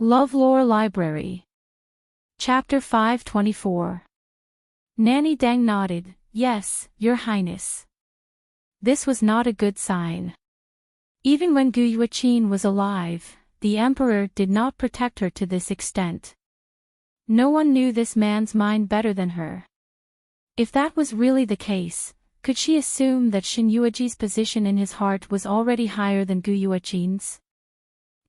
LoveLore Library. Chapter 524. Nanny Dang nodded, "Yes, Your Highness." This was not a good sign. Even when Gu Yuqin was alive, the emperor did not protect her to this extent. No one knew this man's mind better than her. If that was really the case, could she assume that Xin Yueji's position in his heart was already higher than Gu Yuqin's?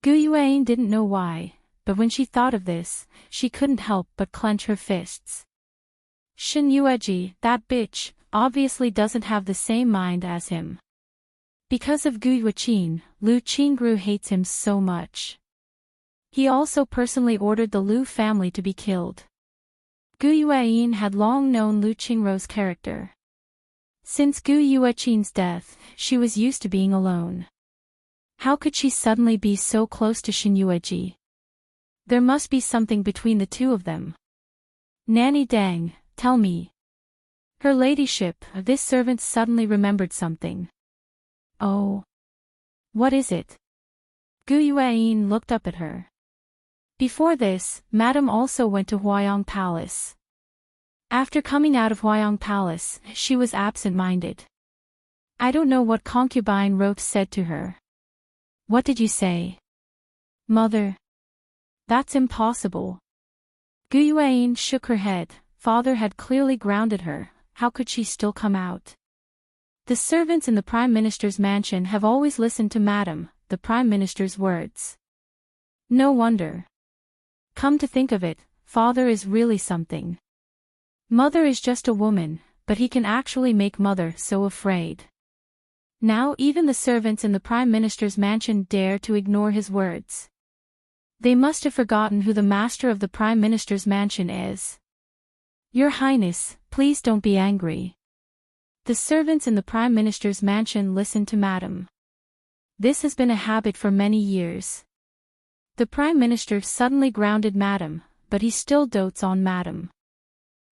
Gu Yuan didn't know why, but when she thought of this, she couldn't help but clench her fists. Xin Yueji, that bitch, obviously doesn't have the same mind as him. Because of Gu Yuqin, Lu Qingru hates him so much. He also personally ordered the Lu family to be killed. Gu Yuan had long known Lu Qingru's character. Since Gu Yuqin's death, she was used to being alone. How could she suddenly be so close to Xin Yueji? There must be something between the two of them. Nanny Dang, tell me. Her ladyship, this servant suddenly remembered something. Oh. What is it? Gu Yuan looked up at her. Before this, Madame also went to Huayang Palace. After coming out of Huayang Palace, she was absent-minded. I don't know what concubine Rose said to her. What did you say? Mother. That's impossible. Gu Yuan shook her head. Father had clearly grounded her. How could she still come out? The servants in the Prime Minister's mansion have always listened to Madame, the Prime Minister's words. No wonder. Come to think of it, Father is really something. Mother is just a woman, but he can actually make Mother so afraid. Now even the servants in the Prime Minister's mansion dare to ignore his words. They must have forgotten who the master of the Prime Minister's mansion is. Your Highness, please don't be angry. The servants in the Prime Minister's mansion listened to Madame. This has been a habit for many years. The Prime Minister suddenly grounded Madame, but he still dotes on Madame.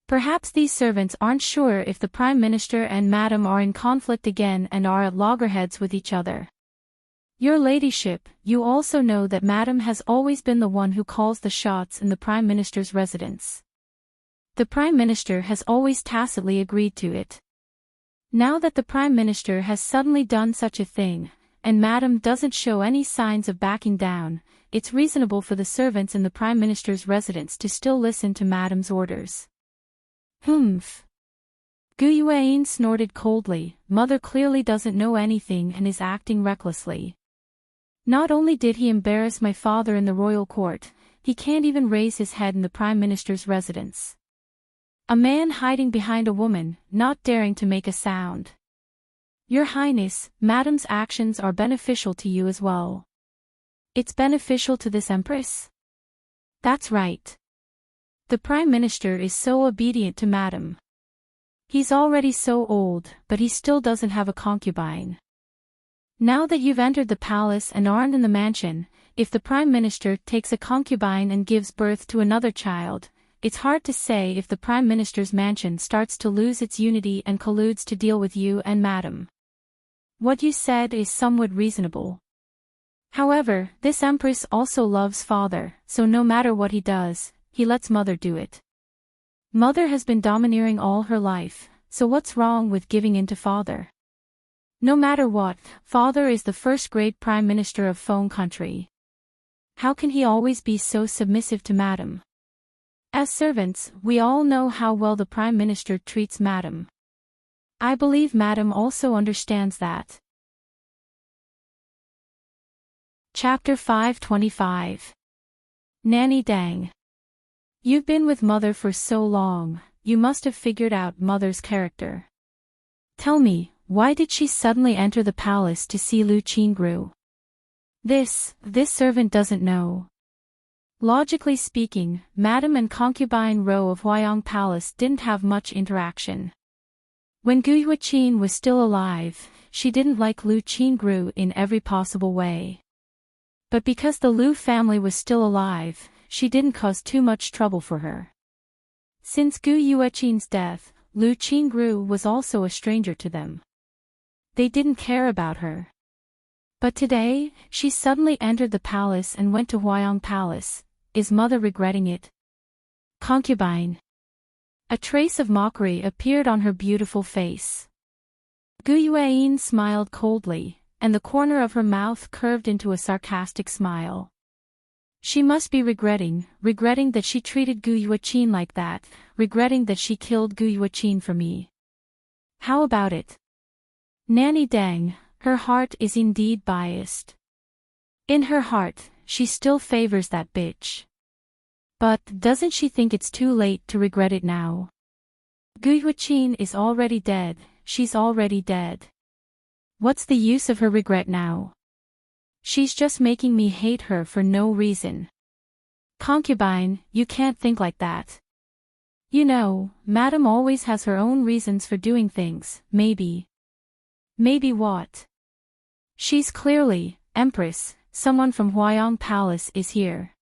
Perhaps these servants aren't sure if the Prime Minister and Madame are in conflict again and are at loggerheads with each other. Your Ladyship, you also know that Madame has always been the one who calls the shots in the Prime Minister's residence. The Prime Minister has always tacitly agreed to it. Now that the Prime Minister has suddenly done such a thing, and Madame doesn't show any signs of backing down, it's reasonable for the servants in the Prime Minister's residence to still listen to Madame's orders. Humph. Gu Yuan snorted coldly. Mother clearly doesn't know anything and is acting recklessly. Not only did he embarrass my father in the royal court, he can't even raise his head in the Prime Minister's residence. A man hiding behind a woman, not daring to make a sound. Your Highness, Madame's actions are beneficial to you as well. It's beneficial to this Empress? That's right. The Prime Minister is so obedient to Madame. He's already so old, but he still doesn't have a concubine. Now that you've entered the palace and aren't in the mansion, if the Prime Minister takes a concubine and gives birth to another child, it's hard to say if the Prime Minister's mansion starts to lose its unity and colludes to deal with you and Madame. What you said is somewhat reasonable. However, this Empress also loves Father, so no matter what he does, he lets Mother do it. Mother has been domineering all her life, so what's wrong with giving in to Father? No matter what, Father is the first great Prime Minister of Feng country. How can he always be so submissive to Madame? As servants, we all know how well the Prime Minister treats Madame. I believe Madame also understands that. Chapter 525. Nanny Dang. You've been with Mother for so long, you must have figured out Mother's character. Tell me, why did she suddenly enter the palace to see Lu Qingru? This servant doesn't know. Logically speaking, Madame and concubine Rou of Huayang Palace didn't have much interaction. When Gu Yuqin was still alive, she didn't like Lu Qingru in every possible way. But because the Lu family was still alive, she didn't cause too much trouble for her. Since Gu Yuqin's death, Lu Qingru was also a stranger to them. They didn't care about her. But today, she suddenly entered the palace and went to Huayang Palace, is mother regretting it? Concubine. A trace of mockery appeared on her beautiful face. Gu Yuan smiled coldly, and the corner of her mouth curved into a sarcastic smile. She must be regretting that she treated Gu Yuqin like that, regretting that she killed Gu Yuqin for me. How about it? Nanny Deng, her heart is indeed biased. In her heart, she still favors that bitch. But doesn't she think it's too late to regret it now? Gu Yuqin is already dead, she's already dead. What's the use of her regret now? She's just making me hate her for no reason. Concubine, you can't think like that. You know, Madam always has her own reasons for doing things, maybe. Maybe what? She's clearly, Empress, someone from Huayong Palace is here.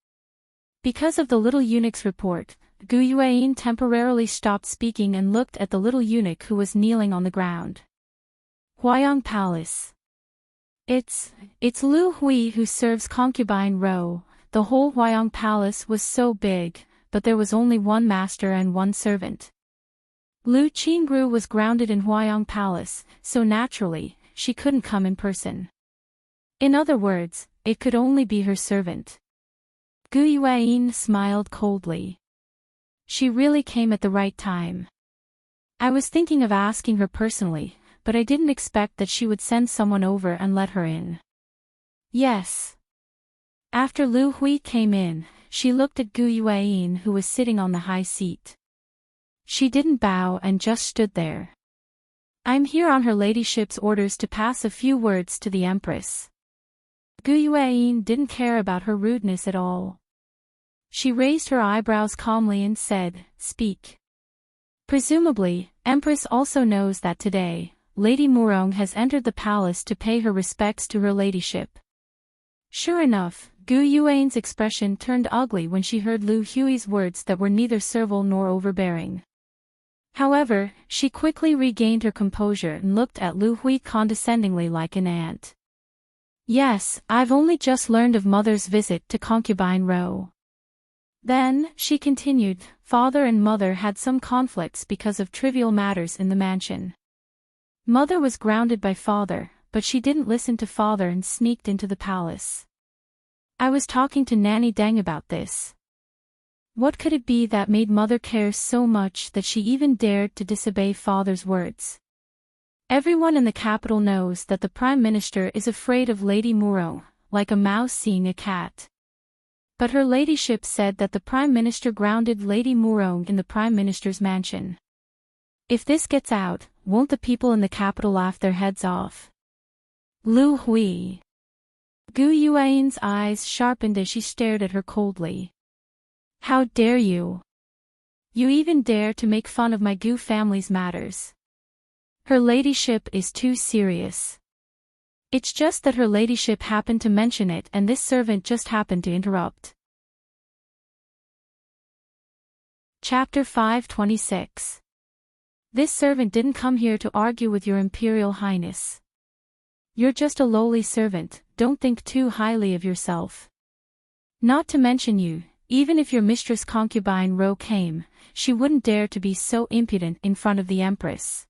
Because of the little eunuch's report, Gu Yuan temporarily stopped speaking and looked at the little eunuch who was kneeling on the ground. Huayong Palace. It's Lu Hui who serves concubine Ro. The whole Huayong Palace was so big, but there was only one master and one servant. Lu Qingru was grounded in Huayong Palace, so naturally, she couldn't come in person. In other words, it could only be her servant. Gu Yuan smiled coldly. She really came at the right time. I was thinking of asking her personally, but I didn't expect that she would send someone over and let her in. Yes. After Lu Hui came in, she looked at Gu Yuan who was sitting on the high seat. She didn't bow and just stood there. I'm here on her ladyship's orders to pass a few words to the Empress. Gu Yuan didn't care about her rudeness at all. She raised her eyebrows calmly and said, "Speak." Presumably, Empress also knows that today, Lady Murong has entered the palace to pay her respects to her ladyship. Sure enough, Gu Yuan's expression turned ugly when she heard Lu Hui's words that were neither servile nor overbearing. However, she quickly regained her composure and looked at Lu Hui condescendingly like an aunt. Yes, I've only just learned of Mother's visit to concubine Ro. Then, she continued, Father and Mother had some conflicts because of trivial matters in the mansion. Mother was grounded by Father, but she didn't listen to Father and sneaked into the palace. I was talking to Nanny Deng about this. What could it be that made Mother care so much that she even dared to disobey Father's words? Everyone in the capital knows that the Prime Minister is afraid of Lady Murong, like a mouse seeing a cat. But her ladyship said that the Prime Minister grounded Lady Murong in the Prime Minister's mansion. If this gets out, won't the people in the capital laugh their heads off? Lu Hui. Gu Yuan's eyes sharpened as she stared at her coldly. How dare you? You even dare to make fun of my Gu family's matters. Her ladyship is too serious. It's just that her ladyship happened to mention it and this servant just happened to interrupt. Chapter 526. This servant didn't come here to argue with your Imperial Highness. You're just a lowly servant, don't think too highly of yourself. Not to mention you, even if your mistress concubine Ro came, she wouldn't dare to be so impudent in front of the Empress.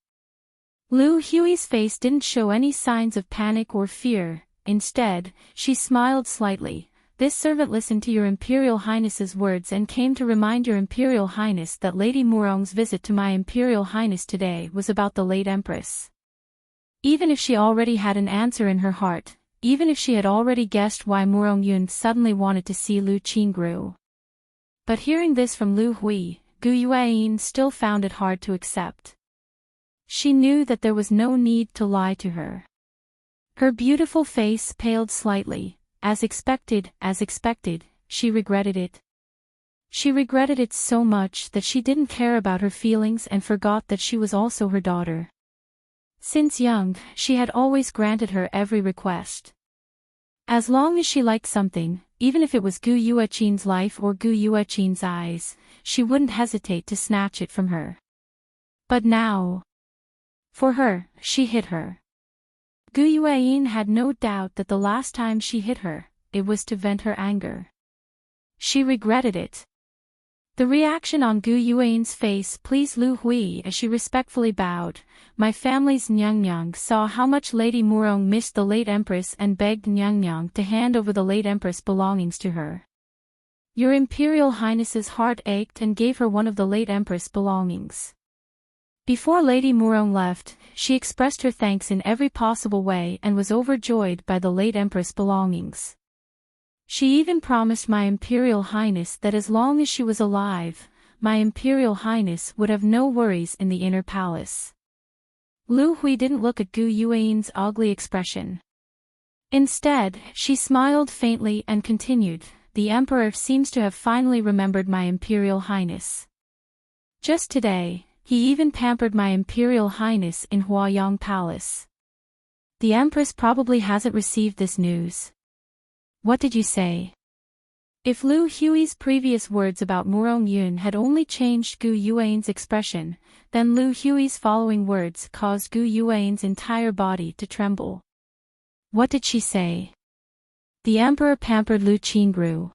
Lu Hui's face didn't show any signs of panic or fear, instead, she smiled slightly. This servant listened to your Imperial Highness's words and came to remind your Imperial Highness that Lady Murong's visit to my Imperial Highness today was about the late Empress. Even if she already had an answer in her heart, even if she had already guessed why Murong Yun suddenly wanted to see Lu Qingru. But hearing this from Lu Hui, Gu Yuan still found it hard to accept. She knew that there was no need to lie to her. Her beautiful face paled slightly. As expected, she regretted it. She regretted it so much that she didn't care about her feelings and forgot that she was also her daughter. Since young, she had always granted her every request. As long as she liked something, even if it was Gu Yuqin's life or Gu Yuqin's eyes, she wouldn't hesitate to snatch it from her. But now, for her, she hit her. Gu Yuan had no doubt that the last time she hit her, it was to vent her anger. She regretted it. The reaction on Gu Yuan's face pleased Lu Hui as she respectfully bowed. My family's Nyang saw how much Lady Murong missed the late Empress and begged Nyang to hand over the late Empress' belongings to her. Your Imperial Highness's heart ached and gave her one of the late Empress' belongings. Before Lady Murong left, she expressed her thanks in every possible way and was overjoyed by the late Empress' belongings. She even promised my Imperial Highness that as long as she was alive, my Imperial Highness would have no worries in the inner palace. Lu Hui didn't look at Gu Yuan's ugly expression. Instead, she smiled faintly and continued, the Emperor seems to have finally remembered my Imperial Highness. Just today, he even pampered my Imperial Highness in Huayang Palace. The Empress probably hasn't received this news. What did you say? If Lu Hui's previous words about Murong Yun had only changed Gu Yuan's expression, then Lu Hui's following words caused Gu Yuan's entire body to tremble. What did she say? The Emperor pampered Lu Qingru.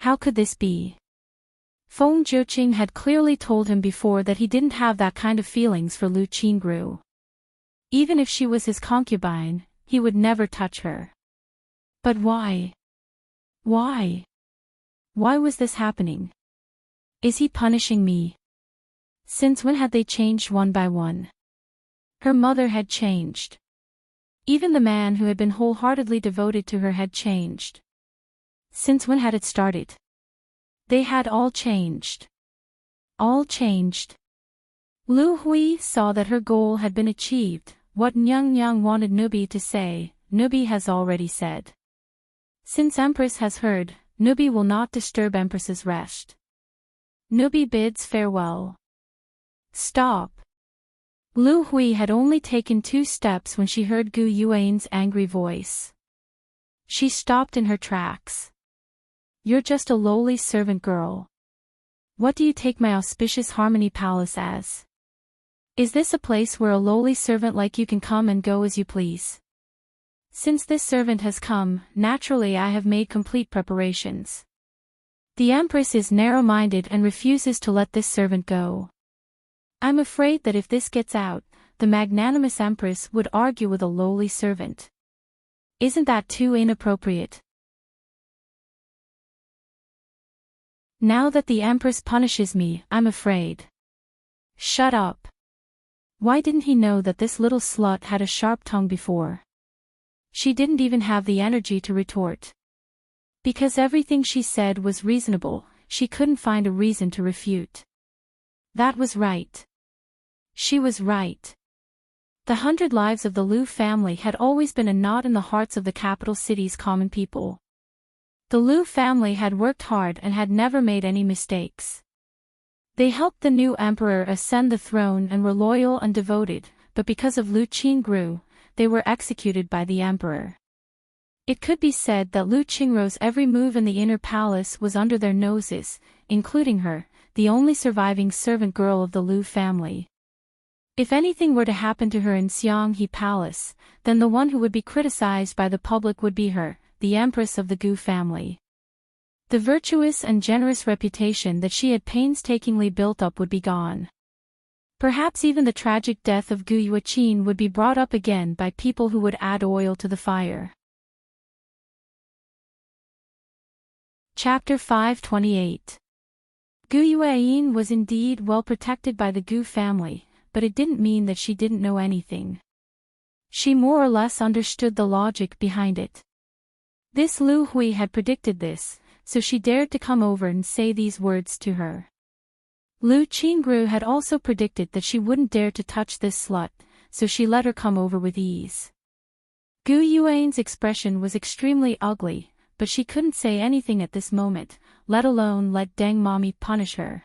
How could this be? Feng Zhouqing had clearly told him before that he didn't have that kind of feelings for Lu Qingru. Even if she was his concubine, he would never touch her. But why? Why? Why was this happening? Is he punishing me? Since when had they changed one by one? Her mother had changed. Even the man who had been wholeheartedly devoted to her had changed. Since when had it started? They had all changed. All changed. Lu Hui saw that her goal had been achieved. What Nyang wanted Nubi to say, Nubi has already said. Since Empress has heard, Nubi will not disturb Empress's rest. Nubi bids farewell. Stop. Lu Hui had only taken 2 steps when she heard Gu Yuan's angry voice. She stopped in her tracks. You're just a lowly servant girl. What do you take my auspicious Harmony Palace as? Is this a place where a lowly servant like you can come and go as you please? Since this servant has come, naturally I have made complete preparations. The Empress is narrow-minded and refuses to let this servant go. I'm afraid that if this gets out, the magnanimous Empress would argue with a lowly servant. Isn't that too inappropriate? Now that the Empress punishes me, I'm afraid. Shut up. Why didn't he know that this little slut had a sharp tongue before? She didn't even have the energy to retort. Because everything she said was reasonable, she couldn't find a reason to refute. That was right. She was right. The 100 lives of the Lu family had always been a knot in the hearts of the capital city's common people. The Lu family had worked hard and had never made any mistakes. They helped the new emperor ascend the throne and were loyal and devoted, but because of Lu Qingru, they were executed by the emperor. It could be said that Lu Qingru's every move in the inner palace was under their noses, including her, the only surviving servant girl of the Lu family. If anything were to happen to her in Xianghe Palace, then the one who would be criticized by the public would be her, the empress of the Gu family. The virtuous and generous reputation that she had painstakingly built up would be gone. Perhaps even the tragic death of Gu Yuqin would be brought up again by people who would add oil to the fire. Chapter 528. Gu Yuqin was indeed well protected by the Gu family, but it didn't mean that she didn't know anything. She more or less understood the logic behind it. This Lu Hui had predicted this, so she dared to come over and say these words to her. Lu Qingru had also predicted that she wouldn't dare to touch this slut, so she let her come over with ease. Gu Yuan's expression was extremely ugly, but she couldn't say anything at this moment, let alone let Deng Mommy punish her.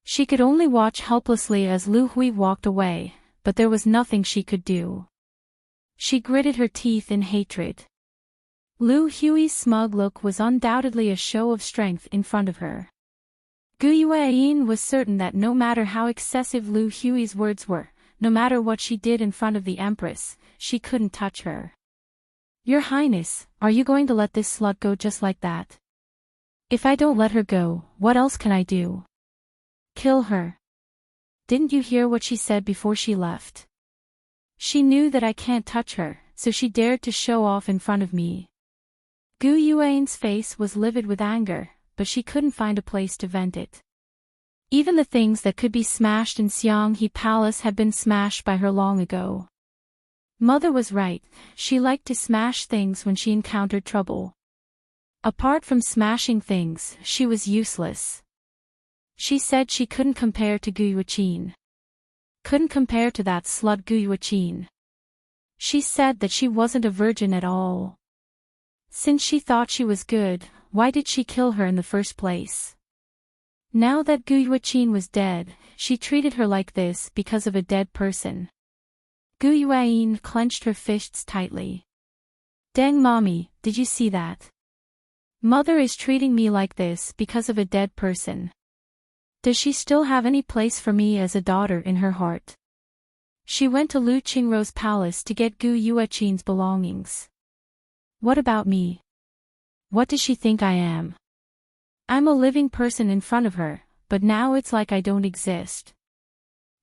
She could only watch helplessly as Lu Hui walked away, but there was nothing she could do. She gritted her teeth in hatred. Lu Hui's smug look was undoubtedly a show of strength in front of her. Gu Yuan was certain that no matter how excessive Lu Hui's words were, no matter what she did in front of the Empress, she couldn't touch her. Your Highness, are you going to let this slut go just like that? If I don't let her go, what else can I do? Kill her. Didn't you hear what she said before she left? She knew that I can't touch her, so she dared to show off in front of me. Gu Yuan's face was livid with anger, but she couldn't find a place to vent it. Even the things that could be smashed in Xianghe Palace had been smashed by her long ago. Mother was right, she liked to smash things when she encountered trouble. Apart from smashing things, she was useless. She said she couldn't compare to Gu Yuqin. Couldn't compare to that slut Gu Yuqin. She said that she wasn't a virgin at all. Since she thought she was good, why did she kill her in the first place? Now that Gu Yuqin was dead, she treated her like this because of a dead person. Gu Yuan clenched her fists tightly. Dang mommy, did you see that? Mother is treating me like this because of a dead person. Does she still have any place for me as a daughter in her heart? She went to Lu Qingrou's palace to get Gu Yuqin's belongings. What about me? What does she think I am? I'm a living person in front of her, but now it's like I don't exist.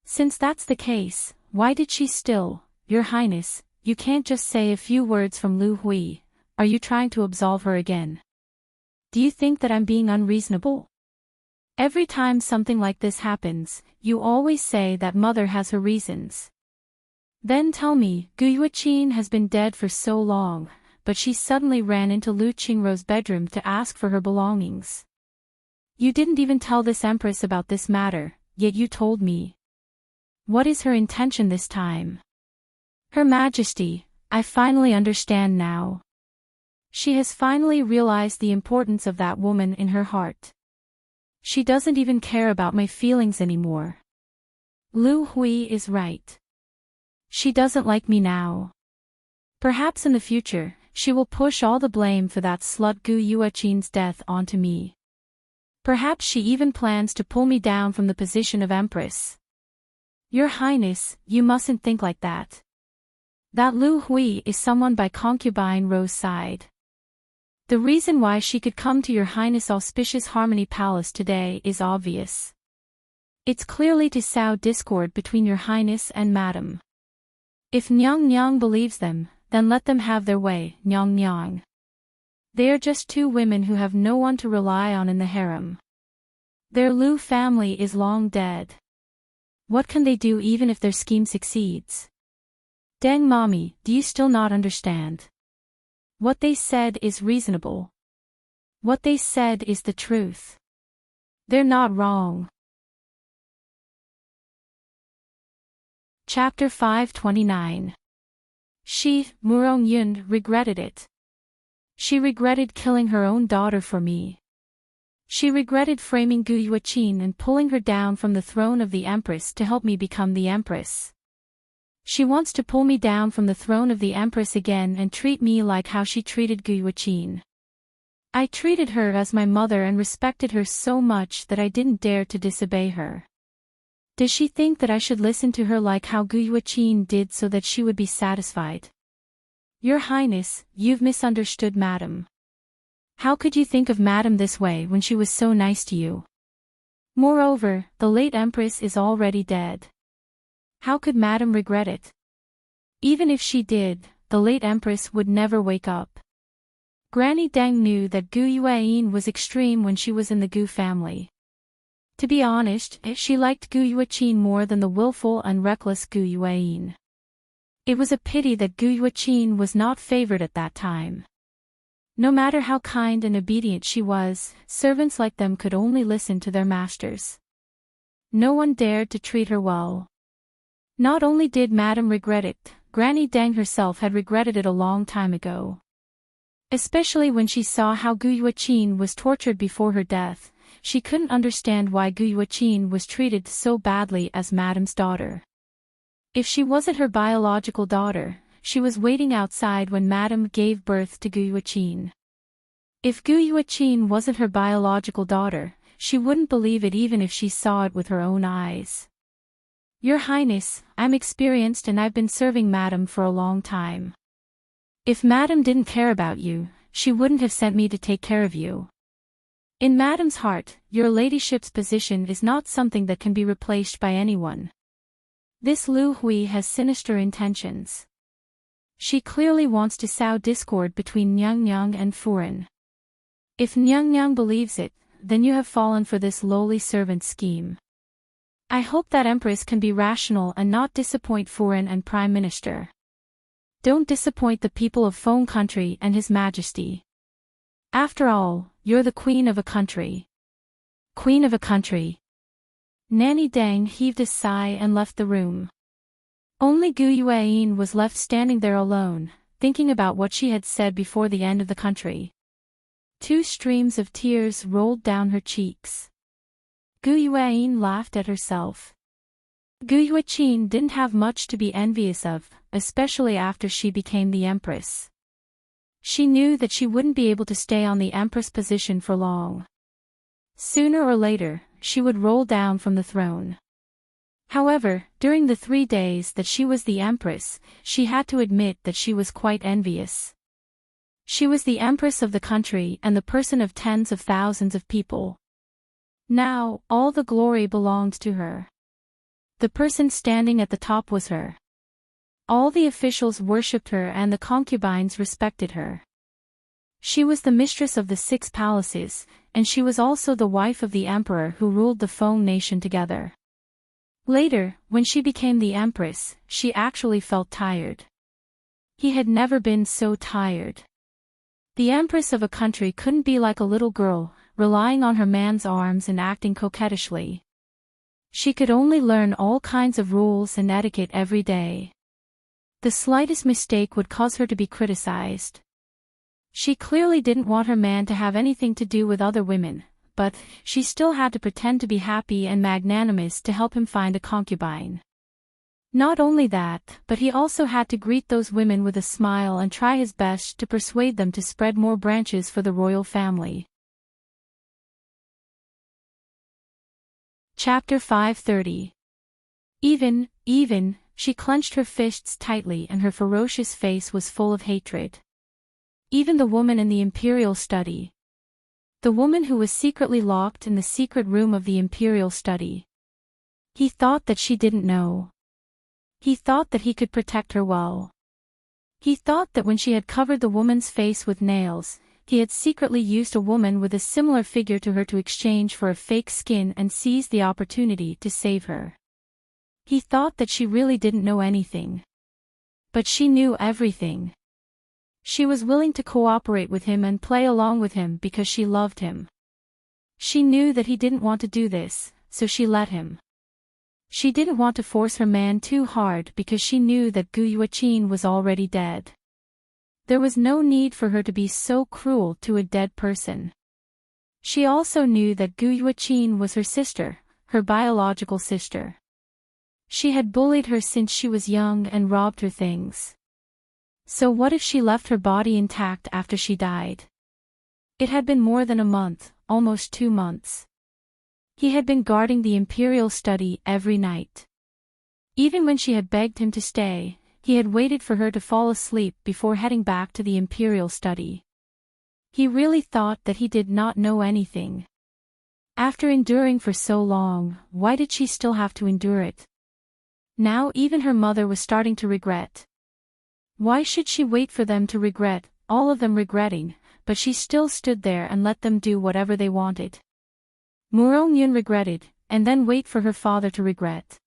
Since that's the case, why did she still, Your Highness, you can't just say a few words from Lu Hui, are you trying to absolve her again? Do you think that I'm being unreasonable? Every time something like this happens, you always say that mother has her reasons. Then tell me, Gu Yuqin has been dead for so long, but she suddenly ran into Lu Qingrou's bedroom to ask for her belongings. You didn't even tell this empress about this matter, yet you told me. What is her intention this time? Her Majesty, I finally understand now. She has finally realized the importance of that woman in her heart. She doesn't even care about my feelings anymore. Lu Hui is right. She doesn't like me now. Perhaps in the future, she will push all the blame for that slut Gu Yuqin's death onto me. Perhaps she even plans to pull me down from the position of Empress. Your Highness, you mustn't think like that. That Lu Hui is someone by concubine Ro's side. The reason why she could come to Your Highness' auspicious Harmony Palace today is obvious. It's clearly to sow discord between Your Highness and Madam. If Nyang Nyang believes them, then let them have their way, Nyang Nyang. They are just two women who have no one to rely on in the harem. Their Lu family is long dead. What can they do even if their scheme succeeds? Dang mommy, do you still not understand? What they said is reasonable. What they said is the truth. They're not wrong. Chapter 529. She, Murong Yun, regretted it. She regretted killing her own daughter for me. She regretted framing Gu Yuqin and pulling her down from the throne of the Empress to help me become the Empress. She wants to pull me down from the throne of the Empress again and treat me like how she treated Gu Yuqin. I treated her as my mother and respected her so much that I didn't dare to disobey her. Does she think that I should listen to her like how Gu Yuqin did so that she would be satisfied? Your Highness, you've misunderstood Madam. How could you think of Madam this way when she was so nice to you? Moreover, the late Empress is already dead. How could Madam regret it? Even if she did, the late Empress would never wake up. Granny Deng knew that Gu Yuan was extreme when she was in the Gu family. To be honest, she liked Gu Yuqin more than the willful and reckless Gu Yuan. It was a pity that Gu Yuqin was not favored at that time. No matter how kind and obedient she was, servants like them could only listen to their masters. No one dared to treat her well. Not only did Madam regret it, Granny Deng herself had regretted it a long time ago. Especially when she saw how Gu Yuqin was tortured before her death, she couldn't understand why Gu Yuqin was treated so badly as Madam's daughter. If she wasn't her biological daughter, she was waiting outside when Madam gave birth to Gu Yuqin. If Gu Yuqin wasn't her biological daughter, she wouldn't believe it even if she saw it with her own eyes. Your Highness, I'm experienced and I've been serving Madam for a long time. If Madam didn't care about you, she wouldn't have sent me to take care of you. In Madame's heart, your ladyship's position is not something that can be replaced by anyone. This Lu Hui has sinister intentions. She clearly wants to sow discord between Nyang Nyang and Furen. If Nyang Nyang believes it, then you have fallen for this lowly servant scheme. I hope that Empress can be rational and not disappoint Furen and Prime Minister. Don't disappoint the people of Feng Country and His Majesty. After all, you're the queen of a country. Queen of a country. Nanny Dang heaved a sigh and left the room. Only Gu Yueyin was left standing there alone, thinking about what she had said before the end of the country. 2 streams of tears rolled down her cheeks. Gu Yueyin laughed at herself. Gu Yueqin didn't have much to be envious of, especially after she became the empress. She knew that she wouldn't be able to stay on the empress position for long. Sooner or later, she would roll down from the throne. However, during the 3 days that she was the empress, she had to admit that she was quite envious. She was the empress of the country and the person of tens of thousands of people. Now, all the glory belonged to her. The person standing at the top was her. All the officials worshipped her and the concubines respected her. She was the mistress of the 6 palaces, and she was also the wife of the emperor who ruled the Feng nation together. Later, when she became the empress, she actually felt tired. He had never been so tired. The empress of a country couldn't be like a little girl, relying on her man's arms and acting coquettishly. She could only learn all kinds of rules and etiquette every day. The slightest mistake would cause her to be criticized. She clearly didn't want her man to have anything to do with other women, but she still had to pretend to be happy and magnanimous to help him find a concubine. Not only that, but he also had to greet those women with a smile and try his best to persuade them to spread more branches for the royal family. Chapter 530. Even, she clenched her fists tightly and her ferocious face was full of hatred. Even the woman in the imperial study. The woman who was secretly locked in the secret room of the imperial study. He thought that she didn't know. He thought that he could protect her well. He thought that when she had covered the woman's face with nails, he had secretly used a woman with a similar figure to her to exchange for a fake skin and seized the opportunity to save her. He thought that she really didn't know anything. But she knew everything. She was willing to cooperate with him and play along with him because she loved him. She knew that he didn't want to do this, so she let him. She didn't want to force her man too hard because she knew that Gu Yueqin was already dead. There was no need for her to be so cruel to a dead person. She also knew that Gu Yueqin was her sister, her biological sister. She had bullied her since she was young and robbed her things. So what if she left her body intact after she died? It had been more than a month, almost 2 months. He had been guarding the imperial study every night. Even when she had begged him to stay, he had waited for her to fall asleep before heading back to the imperial study. He really thought that he did not know anything. After enduring for so long, why did she still have to endure it? Now even her mother was starting to regret. Why should she wait for them to regret, all of them regretting, but she still stood there and let them do whatever they wanted? Murong Yun regretted, and then wait for her father to regret.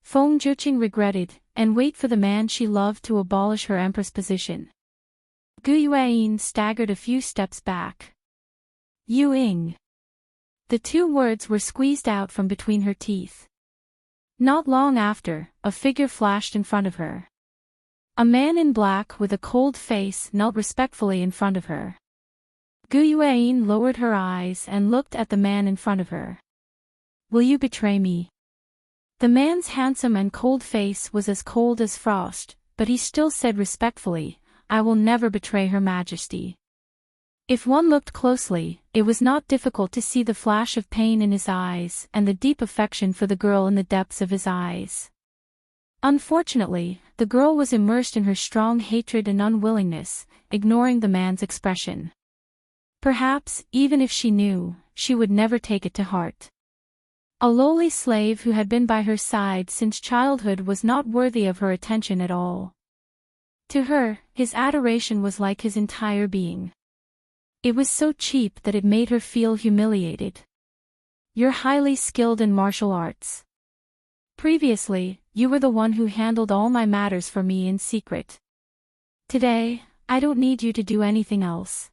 Feng Zhiqing regretted, and wait for the man she loved to abolish her empress position. Gu Yueyin staggered a few steps back. Yu Ying. The 2 words were squeezed out from between her teeth. Not long after, a figure flashed in front of her. A man in black with a cold face knelt respectfully in front of her. Gu Yueyin lowered her eyes and looked at the man in front of her. Will you betray me? The man's handsome and cold face was as cold as frost, but he still said respectfully, I will never betray Her Majesty. If one looked closely, it was not difficult to see the flash of pain in his eyes and the deep affection for the girl in the depths of his eyes. Unfortunately, the girl was immersed in her strong hatred and unwillingness, ignoring the man's expression. Perhaps, even if she knew, she would never take it to heart. A lowly slave who had been by her side since childhood was not worthy of her attention at all. To her, his adoration was like his entire being. It was so cheap that it made her feel humiliated. You're highly skilled in martial arts. Previously, you were the one who handled all my matters for me in secret. Today, I don't need you to do anything else.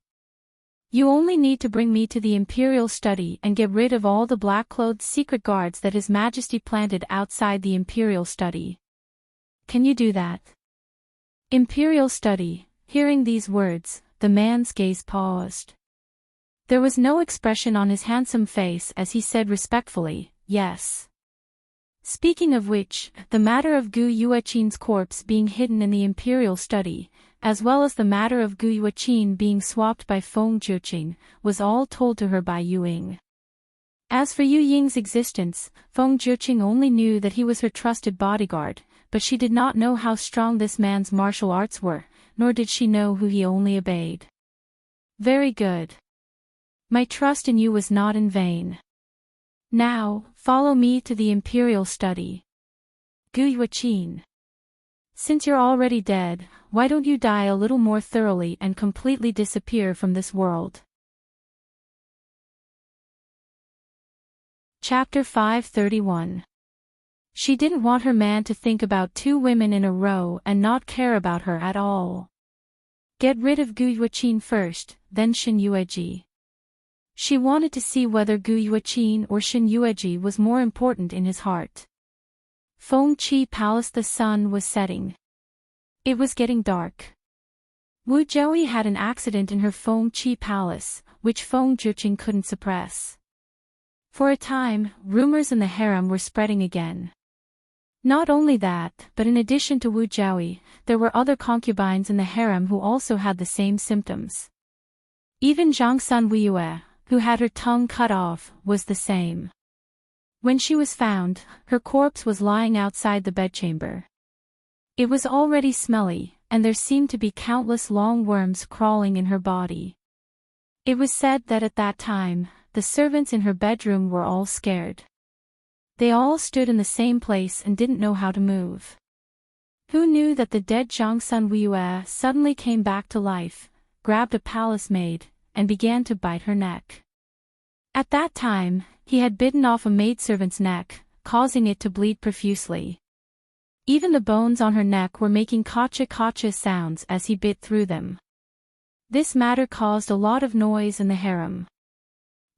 You only need to bring me to the Imperial Study and get rid of all the black-clothed secret guards that His Majesty planted outside the Imperial Study. Can you do that? Imperial Study. Hearing these words, the man's gaze paused. There was no expression on his handsome face as he said respectfully, yes. Speaking of which, the matter of Gu Yuaqin's corpse being hidden in the Imperial Study, as well as the matter of Gu Yuaqin being swapped by Feng Jiuqing, was all told to her by Yu Ying. As for Yu Ying's existence, Feng Jiuqing only knew that he was her trusted bodyguard, but she did not know how strong this man's martial arts were, nor did she know who he only obeyed. Very good. My trust in you was not in vain. Now, follow me to the Imperial Study. Gu Yuaqin. Since you're already dead, why don't you die a little more thoroughly and completely disappear from this world? Chapter 531. She didn't want her man to think about 2 women in a row and not care about her at all. Get rid of Gu Yuaqin first, then Shen Yueji. She wanted to see whether Gu Yuaqin or Shen Yueji was more important in his heart. Feng Qi Palace. The sun was setting. It was getting dark. Wu Zhouyi had an accident in her Feng Qi Palace, which Feng Jiuqing couldn't suppress. For a time, rumors in the harem were spreading again. Not only that, but in addition to Wu Zhouyi, there were other concubines in the harem who also had the same symptoms. Even Zhangsun Weiyue, who had her tongue cut off, was the same. When she was found, her corpse was lying outside the bedchamber. It was already smelly, and there seemed to be countless long worms crawling in her body. It was said that at that time, the servants in her bedroom were all scared. They all stood in the same place and didn't know how to move. Who knew that the dead Zhangsun Weiyue suddenly came back to life, grabbed a palace maid, and began to bite her neck. At that time, he had bitten off a maidservant's neck, causing it to bleed profusely. Even the bones on her neck were making kacha-kacha sounds as he bit through them. This matter caused a lot of noise in the harem.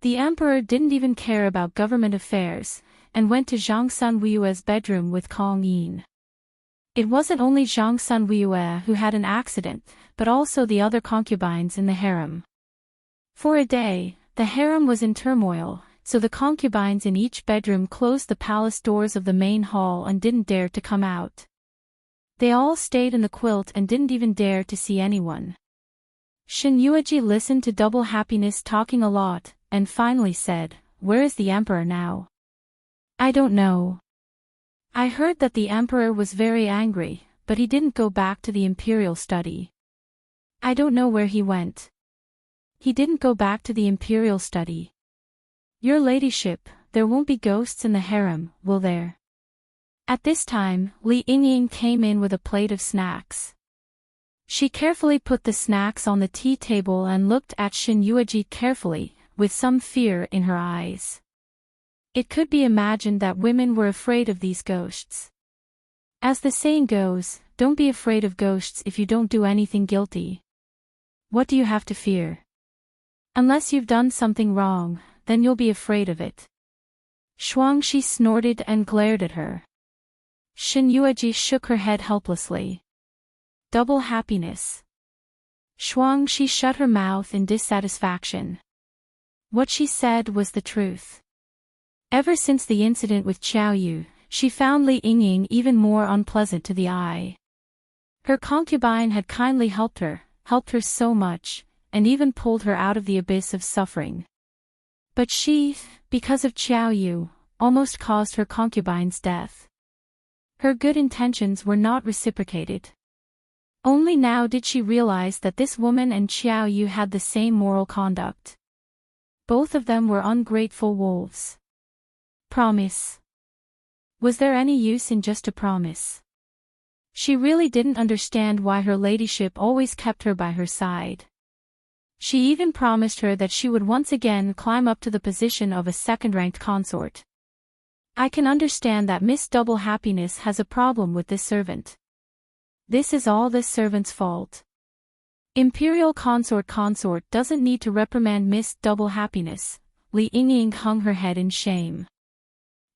The emperor didn't even care about government affairs, and went to Zhangsun Weiyue's bedroom with Kong Yin. It wasn't only Zhangsun Weiyue who had an accident, but also the other concubines in the harem. For a day, the harem was in turmoil, so the concubines in each bedroom closed the palace doors of the main hall and didn't dare to come out. They all stayed in the quilt and didn't even dare to see anyone. Shen Yueji listened to Double Happiness talking a lot, and finally said, "Where is the emperor now?" "I don't know. I heard that the emperor was very angry, but he didn't go back to the Imperial Study. I don't know where he went." "He didn't go back to the Imperial Study. Your ladyship, there won't be ghosts in the harem, will there?" At this time, Li Yingying came in with a plate of snacks. She carefully put the snacks on the tea table and looked at Shen Yueji carefully, with some fear in her eyes. It could be imagined that women were afraid of these ghosts. As the saying goes, don't be afraid of ghosts if you don't do anything guilty. What do you have to fear? Unless you've done something wrong, then you'll be afraid of it. Shuangxi snorted and glared at her. Shen Yueji shook her head helplessly. Double Happiness. Shuangxi shut her mouth in dissatisfaction. What she said was the truth. Ever since the incident with Qiao Yu, she found Li Yingying even more unpleasant to the eye. Her concubine had kindly helped her so much, and even pulled her out of the abyss of suffering. But she, because of Qiao Yu, almost caused her concubine's death. Her good intentions were not reciprocated. Only now did she realize that this woman and Xiao Yu had the same moral conduct. Both of them were ungrateful wolves. Promise. Was there any use in just a promise? She really didn't understand why her ladyship always kept her by her side. She even promised her that she would once again climb up to the position of a second-ranked consort. I can understand that Miss Double Happiness has a problem with this servant. This is all this servant's fault. Imperial consort doesn't need to reprimand Miss Double Happiness. Li Yingying hung her head in shame.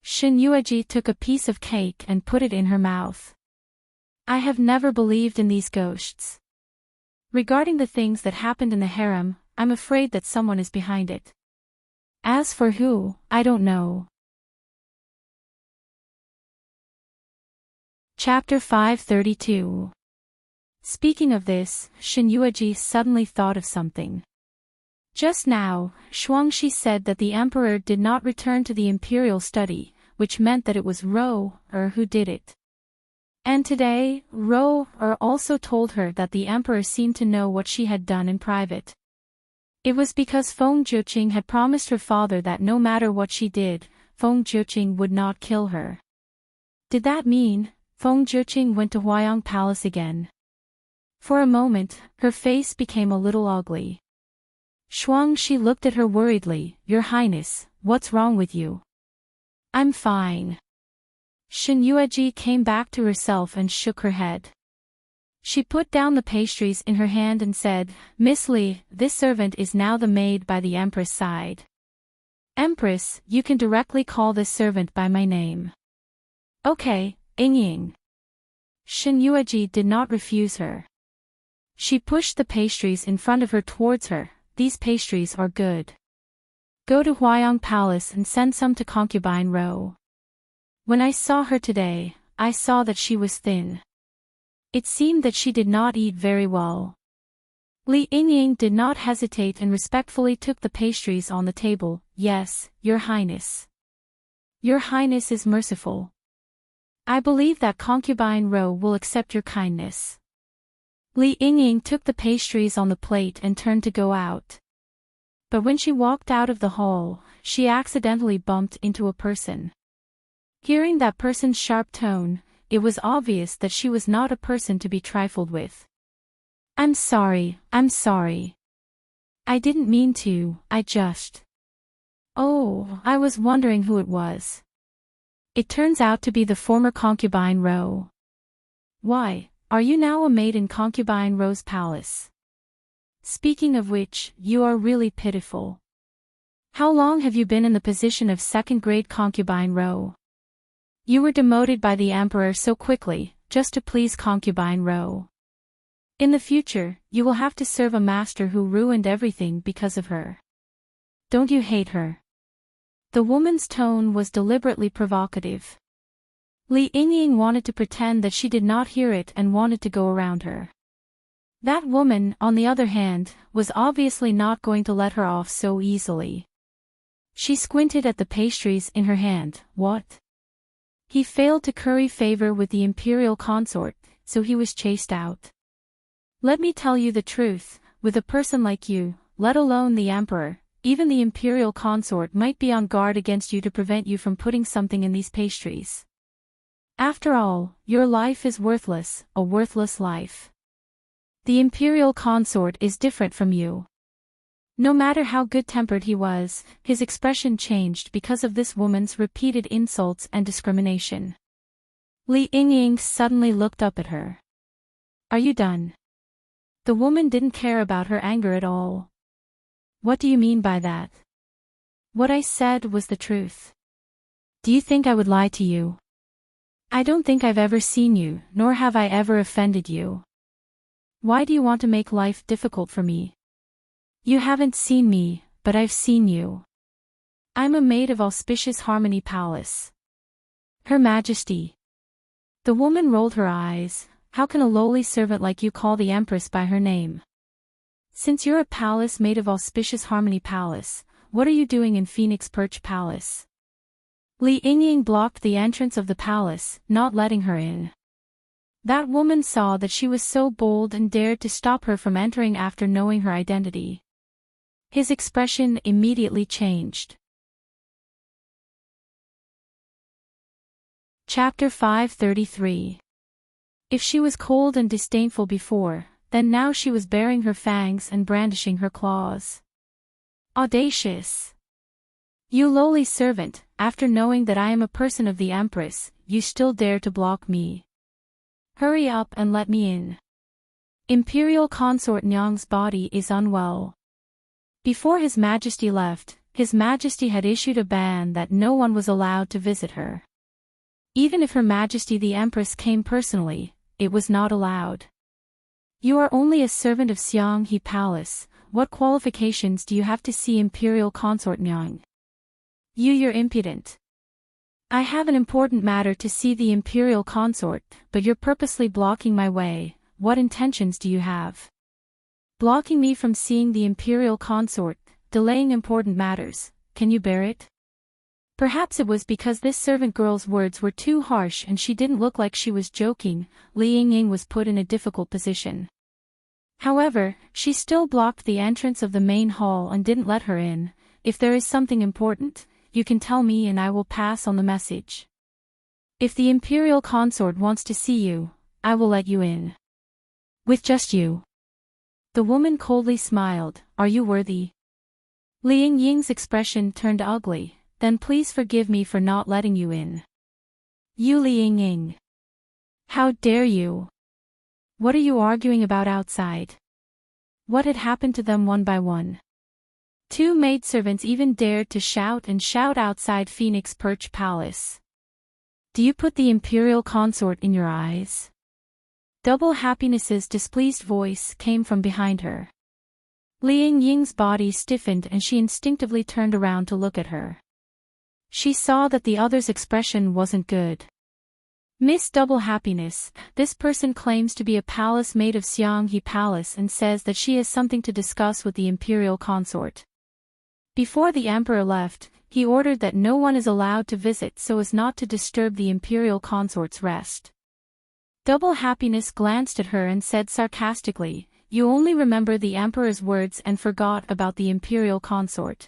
Shen Yueji took a piece of cake and put it in her mouth. I have never believed in these ghosts. Regarding the things that happened in the harem, I'm afraid that someone is behind it. As for who, I don't know. Chapter 532. Speaking of this, Shen Yueji suddenly thought of something. Just now, Shuangshi said that the emperor did not return to the imperial study, which meant that it was Ro-er who did it. And today, Ro-er also told her that the emperor seemed to know what she had done in private. It was because Feng Zhiqing had promised her father that no matter what she did, Feng Zhiqing would not kill her. Did that mean Feng Zhiqing went to Huayang Palace again? For a moment, her face became a little ugly. Shuangshi looked at her worriedly. Your Highness, what's wrong with you? I'm fine. Shen Yueji came back to herself and shook her head. She put down the pastries in her hand and said, Miss Li, this servant is now the maid by the Empress' side. Empress, you can directly call this servant by my name. Okay, Yingying. Shen Yueji did not refuse her. She pushed the pastries in front of her towards her. These pastries are good. Go to Huayang Palace and send some to concubine Ro. When I saw her today, I saw that she was thin. It seemed that she did not eat very well. Li Yingying did not hesitate and respectfully took the pastries on the table. Yes, Your Highness. Your Highness is merciful. I believe that concubine Ro will accept your kindness. Li Yingying took the pastries on the plate and turned to go out. But when she walked out of the hall, she accidentally bumped into a person. Hearing that person's sharp tone, it was obvious that she was not a person to be trifled with. I'm sorry. I didn't mean to, I just... Oh, I was wondering who it was. It turns out to be the former concubine Ro. Why, are you now a maid in concubine Ro's palace? Speaking of which, you are really pitiful. How long have you been in the position of second-grade concubine Ro? You were demoted by the emperor so quickly, just to please concubine Ro. In the future, you will have to serve a master who ruined everything because of her. Don't you hate her? The woman's tone was deliberately provocative. Li Yingying wanted to pretend that she did not hear it and wanted to go around her. That woman, on the other hand, was obviously not going to let her off so easily. She squinted at the pastries in her hand. What? He failed to curry favor with the imperial consort, so he was chased out. Let me tell you the truth, with a person like you, let alone the emperor, even the imperial consort might be on guard against you to prevent you from putting something in these pastries. After all, your life is worthless, a worthless life. The imperial consort is different from you. No matter how good-tempered he was, his expression changed because of this woman's repeated insults and discrimination. Li Yingying suddenly looked up at her. Are you done? The woman didn't care about her anger at all. What do you mean by that? What I said was the truth. Do you think I would lie to you? I don't think I've ever seen you, nor have I ever offended you. Why do you want to make life difficult for me? You haven't seen me, but I've seen you. I'm a maid of Auspicious Harmony Palace. Her Majesty. The woman rolled her eyes. How can a lowly servant like you call the Empress by her name? Since you're a palace maid of Auspicious Harmony Palace, what are you doing in Phoenix Perch Palace? Li Yingying blocked the entrance of the palace, not letting her in. That woman saw that she was so bold and dared to stop her from entering after knowing her identity. His expression immediately changed. Chapter 533. If she was cold and disdainful before, then now she was baring her fangs and brandishing her claws. Audacious! You lowly servant, after knowing that I am a person of the Empress, you still dare to block me. Hurry up and let me in. Imperial Consort Nyang's body is unwell. Before His Majesty left, His Majesty had issued a ban that no one was allowed to visit her. Even if Her Majesty the Empress came personally, it was not allowed. You are only a servant of Xianghe Palace. What qualifications do you have to see Imperial Consort Nyang? You're impudent. I have an important matter to see the Imperial Consort, but you're purposely blocking my way. What intentions do you have? Blocking me from seeing the Imperial Consort, delaying important matters, can you bear it? Perhaps it was because this servant girl's words were too harsh and she didn't look like she was joking. Li Yingying was put in a difficult position. However, she still blocked the entrance of the main hall and didn't let her in. If there is something important, you can tell me and I will pass on the message. If the Imperial Consort wants to see you, I will let you in. With just you. The woman coldly smiled. Are you worthy? Li Yingying's expression turned ugly. Then please forgive me for not letting you in. You Li Yingying. How dare you? What are you arguing about outside? What had happened to them one by one? Two maidservants even dared to shout outside Phoenix Perch Palace. Do you put the Imperial Consort in your eyes? Double Happiness's displeased voice came from behind her. Li Yingying's body stiffened and she instinctively turned around to look at her. She saw that the other's expression wasn't good. Miss Double Happiness, this person claims to be a palace maid of Xianghe Palace and says that she has something to discuss with the Imperial Consort. Before the Emperor left, he ordered that no one is allowed to visit so as not to disturb the Imperial Consort's rest. Double Happiness glanced at her and said sarcastically, "You only remember the Emperor's words and forgot about the Imperial Consort.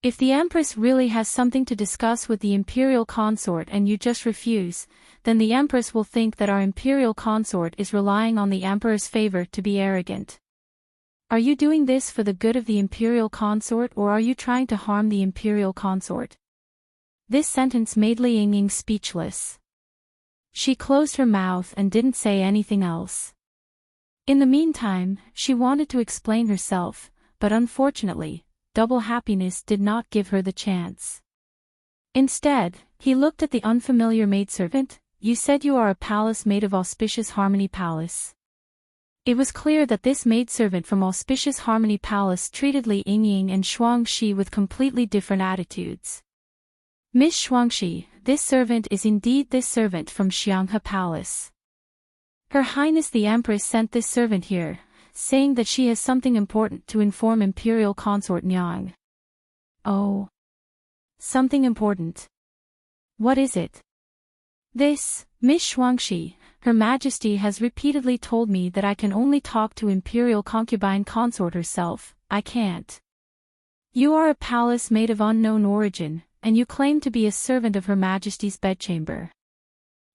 If the Empress really has something to discuss with the Imperial Consort and you just refuse, then the Empress will think that our Imperial Consort is relying on the Emperor's favor to be arrogant. Are you doing this for the good of the Imperial Consort or are you trying to harm the Imperial Consort?" This sentence made Li Yingying speechless. She closed her mouth and didn't say anything else. In the meantime, she wanted to explain herself, but unfortunately, Double Happiness did not give her the chance. Instead, he looked at the unfamiliar maidservant. "You said you are a palace maid of Auspicious Harmony Palace." It was clear that this maidservant from Auspicious Harmony Palace treated Li Yingying and Shuangxi with completely different attitudes. "Miss Shuangxi, this servant is indeed this servant from Xianghe Palace. Her Highness the Empress sent this servant here, saying that she has something important to inform Imperial Consort Nyang." "Oh. Something important. What is it?" "This, Miss Shuangxi, Her Majesty has repeatedly told me that I can only talk to Imperial Concubine Consort herself. I can't. You are a palace maid of unknown origin, and you claim to be a servant of Her Majesty's bedchamber.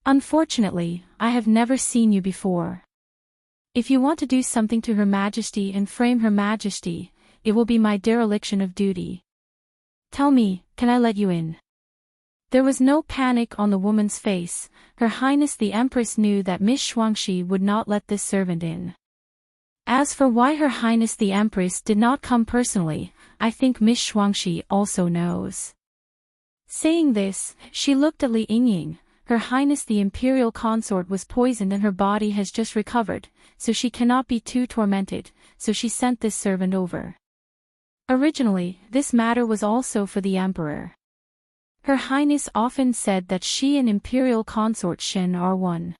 Unfortunately, I have never seen you before. If you want to do something to Her Majesty and frame Her Majesty, it will be my dereliction of duty. Tell me, can I let you in?" There was no panic on the woman's face. Her Highness the Empress knew that Miss Shuangxi would not let this servant in. As for why Her Highness the Empress did not come personally, I think Miss Shuangxi also knows. Saying this, she looked at Li Yingying. Her Highness the Imperial Consort was poisoned and her body has just recovered, so she cannot be too tormented, so she sent this servant over. Originally, this matter was also for the Emperor. Her Highness often said that she and Imperial Consort Shen are one.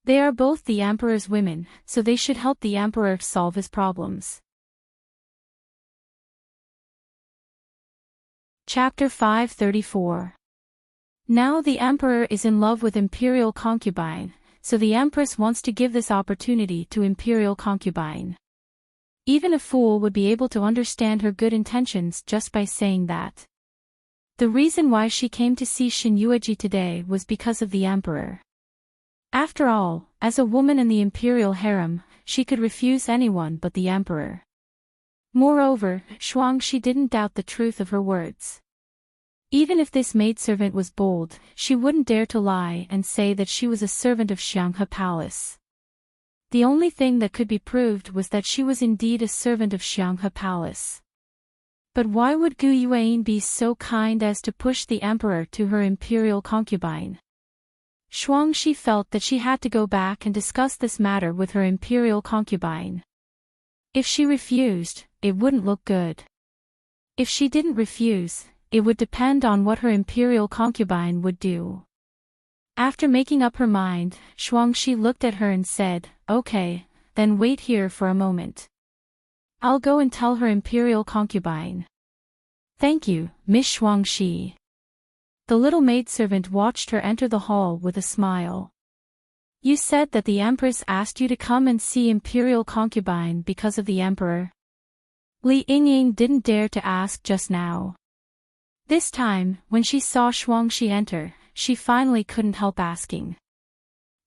They are both the Emperor's women, so they should help the Emperor solve his problems. Chapter 534. Now the Emperor is in love with Imperial Concubine, so the Empress wants to give this opportunity to imperial concubine. Even a fool would be able to understand her good intentions just by saying that. The reason why she came to see Shin Yueji today was because of the Emperor. After all, as a woman in the imperial harem, she could refuse anyone but the Emperor. Moreover, Shuangxi didn't doubt the truth of her words. Even if this maidservant was bold, she wouldn't dare to lie and say that she was a servant of Xianghe Palace. The only thing that could be proved was that she was indeed a servant of Xianghe Palace. But why would Gu Yuan be so kind as to push the Emperor to her imperial concubine? Shuangxi felt that she had to go back and discuss this matter with her imperial concubine. If she refused, it wouldn't look good. If she didn't refuse, it would depend on what her imperial concubine would do. After making up her mind, Shuangxi looked at her and said, "Okay, then wait here for a moment. I'll go and tell her imperial concubine." "Thank you, Miss Shuangxi." The little maidservant watched her enter the hall with a smile. "You said that the Empress asked you to come and see imperial concubine because of the Emperor?" Li Yingying didn't dare to ask just now. This time, when she saw Shuangxi enter, she finally couldn't help asking.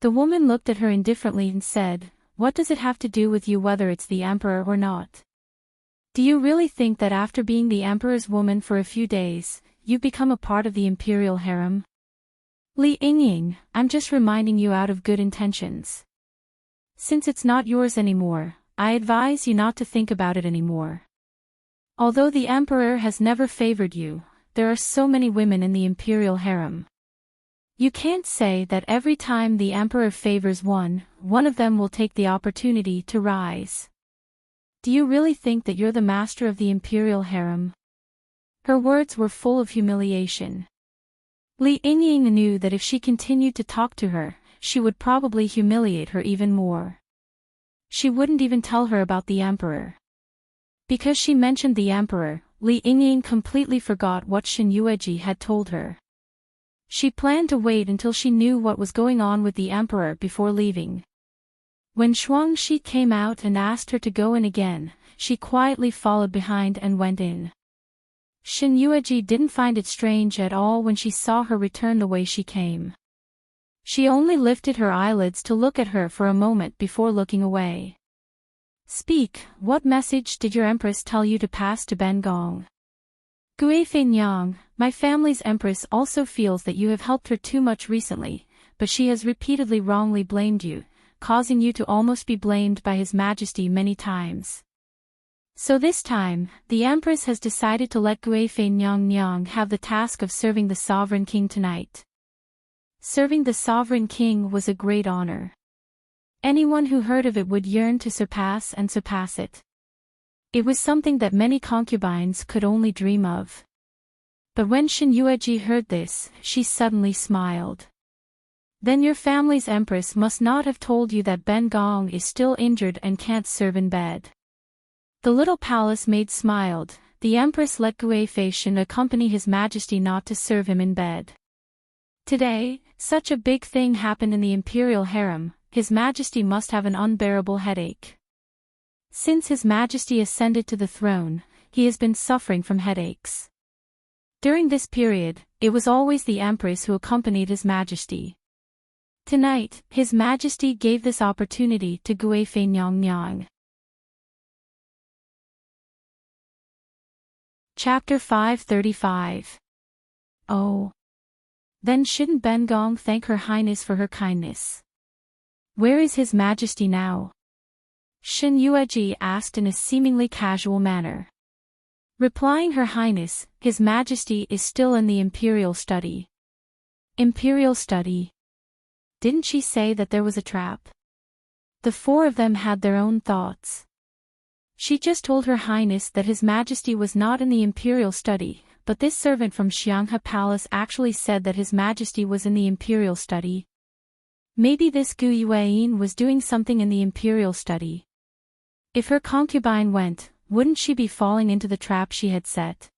The woman looked at her indifferently and said, "What does it have to do with you whether it's the Emperor or not? Do you really think that after being the Emperor's woman for a few days, you've become a part of the imperial harem?" "Li Yingying, I'm just reminding you out of good intentions. Since it's not yours anymore, I advise you not to think about it anymore. Although the Emperor has never favored you, there are so many women in the imperial harem. You can't say that every time the Emperor favors one of them will take the opportunity to rise. Do you really think that you're the master of the imperial harem?" Her words were full of humiliation. Li Yingying knew that if she continued to talk to her, she would probably humiliate her even more. She wouldn't even tell her about the Emperor. Because she mentioned the Emperor, Li Yingying completely forgot what Shin Yueji had told her. She planned to wait until she knew what was going on with the Emperor before leaving. When Shuangxi came out and asked her to go in again, she quietly followed behind and went in. Shin Yueji didn't find it strange at all when she saw her return the way she came. She only lifted her eyelids to look at her for a moment before looking away. "Speak, what message did your Empress tell you to pass to Ben Gong?" "Guifei Nyang, my family's Empress also feels that you have helped her too much recently, but she has repeatedly wrongly blamed you, causing you to almost be blamed by His Majesty many times. So this time, the Empress has decided to let Guifei Nyang have the task of serving the Sovereign King tonight." Serving the Sovereign King was a great honor. Anyone who heard of it would yearn to surpass it. It was something that many concubines could only dream of. But when Shin Yueji heard this, she suddenly smiled. "Then your family's Empress must not have told you that Ben Gong is still injured and can't serve in bed." The little palace maid smiled. The Empress let Guifei Shin accompany His Majesty not to serve him in bed. Today, such a big thing happened in the imperial harem. His Majesty must have an unbearable headache. Since His Majesty ascended to the throne, he has been suffering from headaches. During this period, it was always the Empress who accompanied His Majesty. Tonight, His Majesty gave this opportunity to Guifei Nyang. Chapter 535. Oh. Then shouldn't Ben Gong thank Her Highness for her kindness? Where is His Majesty now? Shin Yueji asked in a seemingly casual manner. Replying Her Highness, His Majesty is still in the imperial study. Imperial study? Didn't she say that there was a trap? The four of them had their own thoughts. She just told Her Highness that His Majesty was not in the imperial study, but this servant from Xianghe Palace actually said that His Majesty was in the imperial study. Maybe this Gu Yuan was doing something in the imperial study. If her concubine went, wouldn't she be falling into the trap she had set?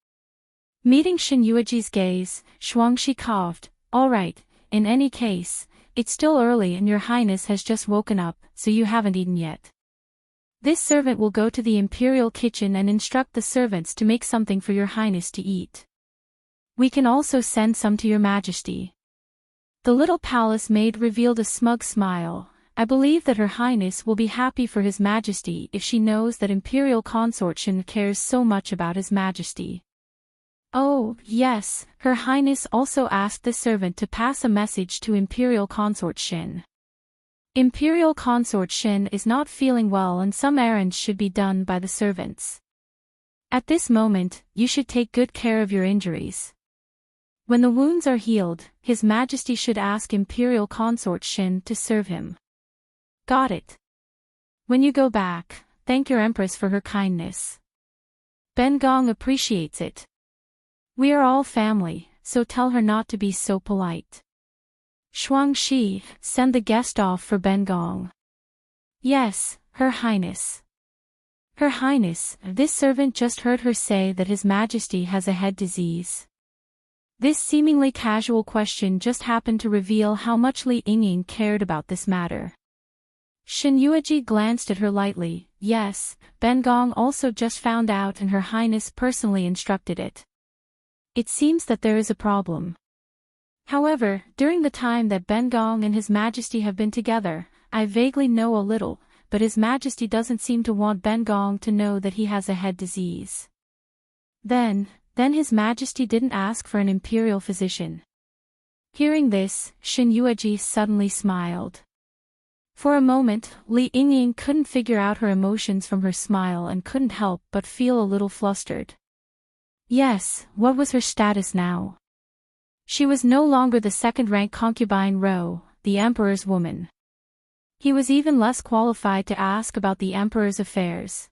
Meeting Shin Yueji's gaze, Shuangxi coughed. "All right, in any case, it's still early and your highness has just woken up, so you haven't eaten yet. This servant will go to the imperial kitchen and instruct the servants to make something for your highness to eat. We can also send some to your majesty. The little palace maid revealed a smug smile. I believe that her highness will be happy for his majesty if she knows that imperial consort Shin cares so much about his majesty. Oh, yes, her highness also asked the servant to pass a message to imperial consort Shin. Imperial consort Shin is not feeling well and some errands should be done by the servants. At this moment, you should take good care of your injuries. When the wounds are healed, His Majesty should ask Imperial consort Shin to serve him. Got it. When you go back, thank your Empress for her kindness. Ben Gong appreciates it. We are all family, so tell her not to be so polite. Shuangxi, send the guest off for Ben Gong. Yes, Her Highness. Her Highness, this servant just heard her say that His Majesty has a head disease. This seemingly casual question just happened to reveal how much Li Yingying cared about this matter. Shin Yueji glanced at her lightly. Yes, Ben Gong also just found out and Her Highness personally instructed it. It seems that there is a problem. However, during the time that Ben Gong and His Majesty have been together, I vaguely know a little, but His Majesty doesn't seem to want Ben Gong to know that he has a head disease. Then His Majesty didn't ask for an imperial physician. Hearing this, Shin Yueji suddenly smiled. For a moment, Li Yingying couldn't figure out her emotions from her smile and couldn't help but feel a little flustered. Yes, what was her status now? She was no longer the second-rank concubine Ro, the emperor's woman. He was even less qualified to ask about the emperor's affairs.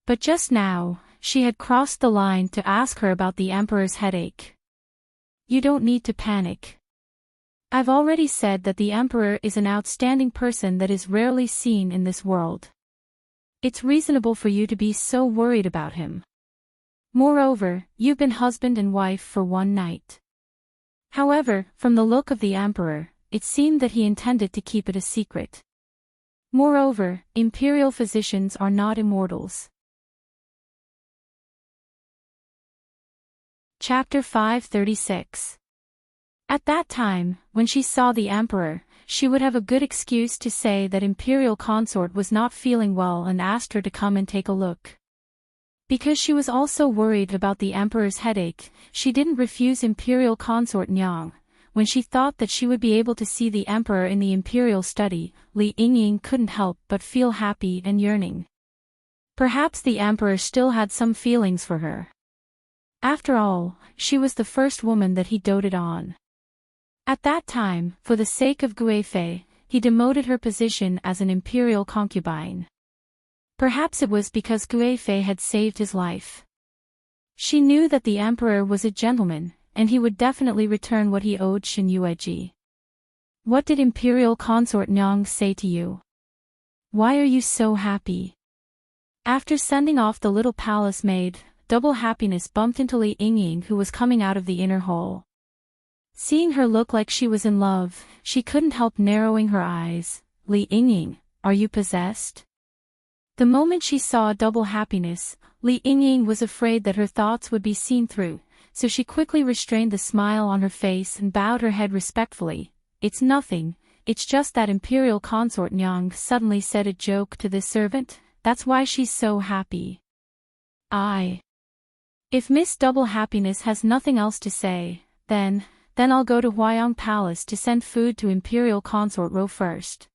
But just now, she had crossed the line to ask her about the emperor's headache. You don't need to panic. I've already said that the emperor is an outstanding person that is rarely seen in this world. It's reasonable for you to be so worried about him. Moreover, you've been husband and wife for one night. However, from the look of the emperor, it seemed that he intended to keep it a secret. Moreover, imperial physicians are not immortals. Chapter 536. At that time, when she saw the emperor, she would have a good excuse to say that imperial consort was not feeling well and asked her to come and take a look. Because she was also worried about the emperor's headache, she didn't refuse imperial consort Nyang. When she thought that she would be able to see the emperor in the imperial study, Li Yingying couldn't help but feel happy and yearning. Perhaps the emperor still had some feelings for her. After all, she was the first woman that he doted on. At that time, for the sake of Guifei, he demoted her position as an imperial concubine. Perhaps it was because Guifei had saved his life. She knew that the emperor was a gentleman, and he would definitely return what he owed Shin Yueji. What did imperial consort Nyang say to you? Why are you so happy? After sending off the little palace maid, Double Happiness bumped into Li Yingying, who was coming out of the inner hall. Seeing her look like she was in love, she couldn't help narrowing her eyes. Li Yingying, are you possessed? The moment she saw Double Happiness, Li Yingying was afraid that her thoughts would be seen through, so she quickly restrained the smile on her face and bowed her head respectfully. It's nothing, it's just that imperial consort Nyang suddenly said a joke to this servant, that's why she's so happy. If Miss Double Happiness has nothing else to say, then I'll go to Huayang Palace to send food to imperial consort Ro first.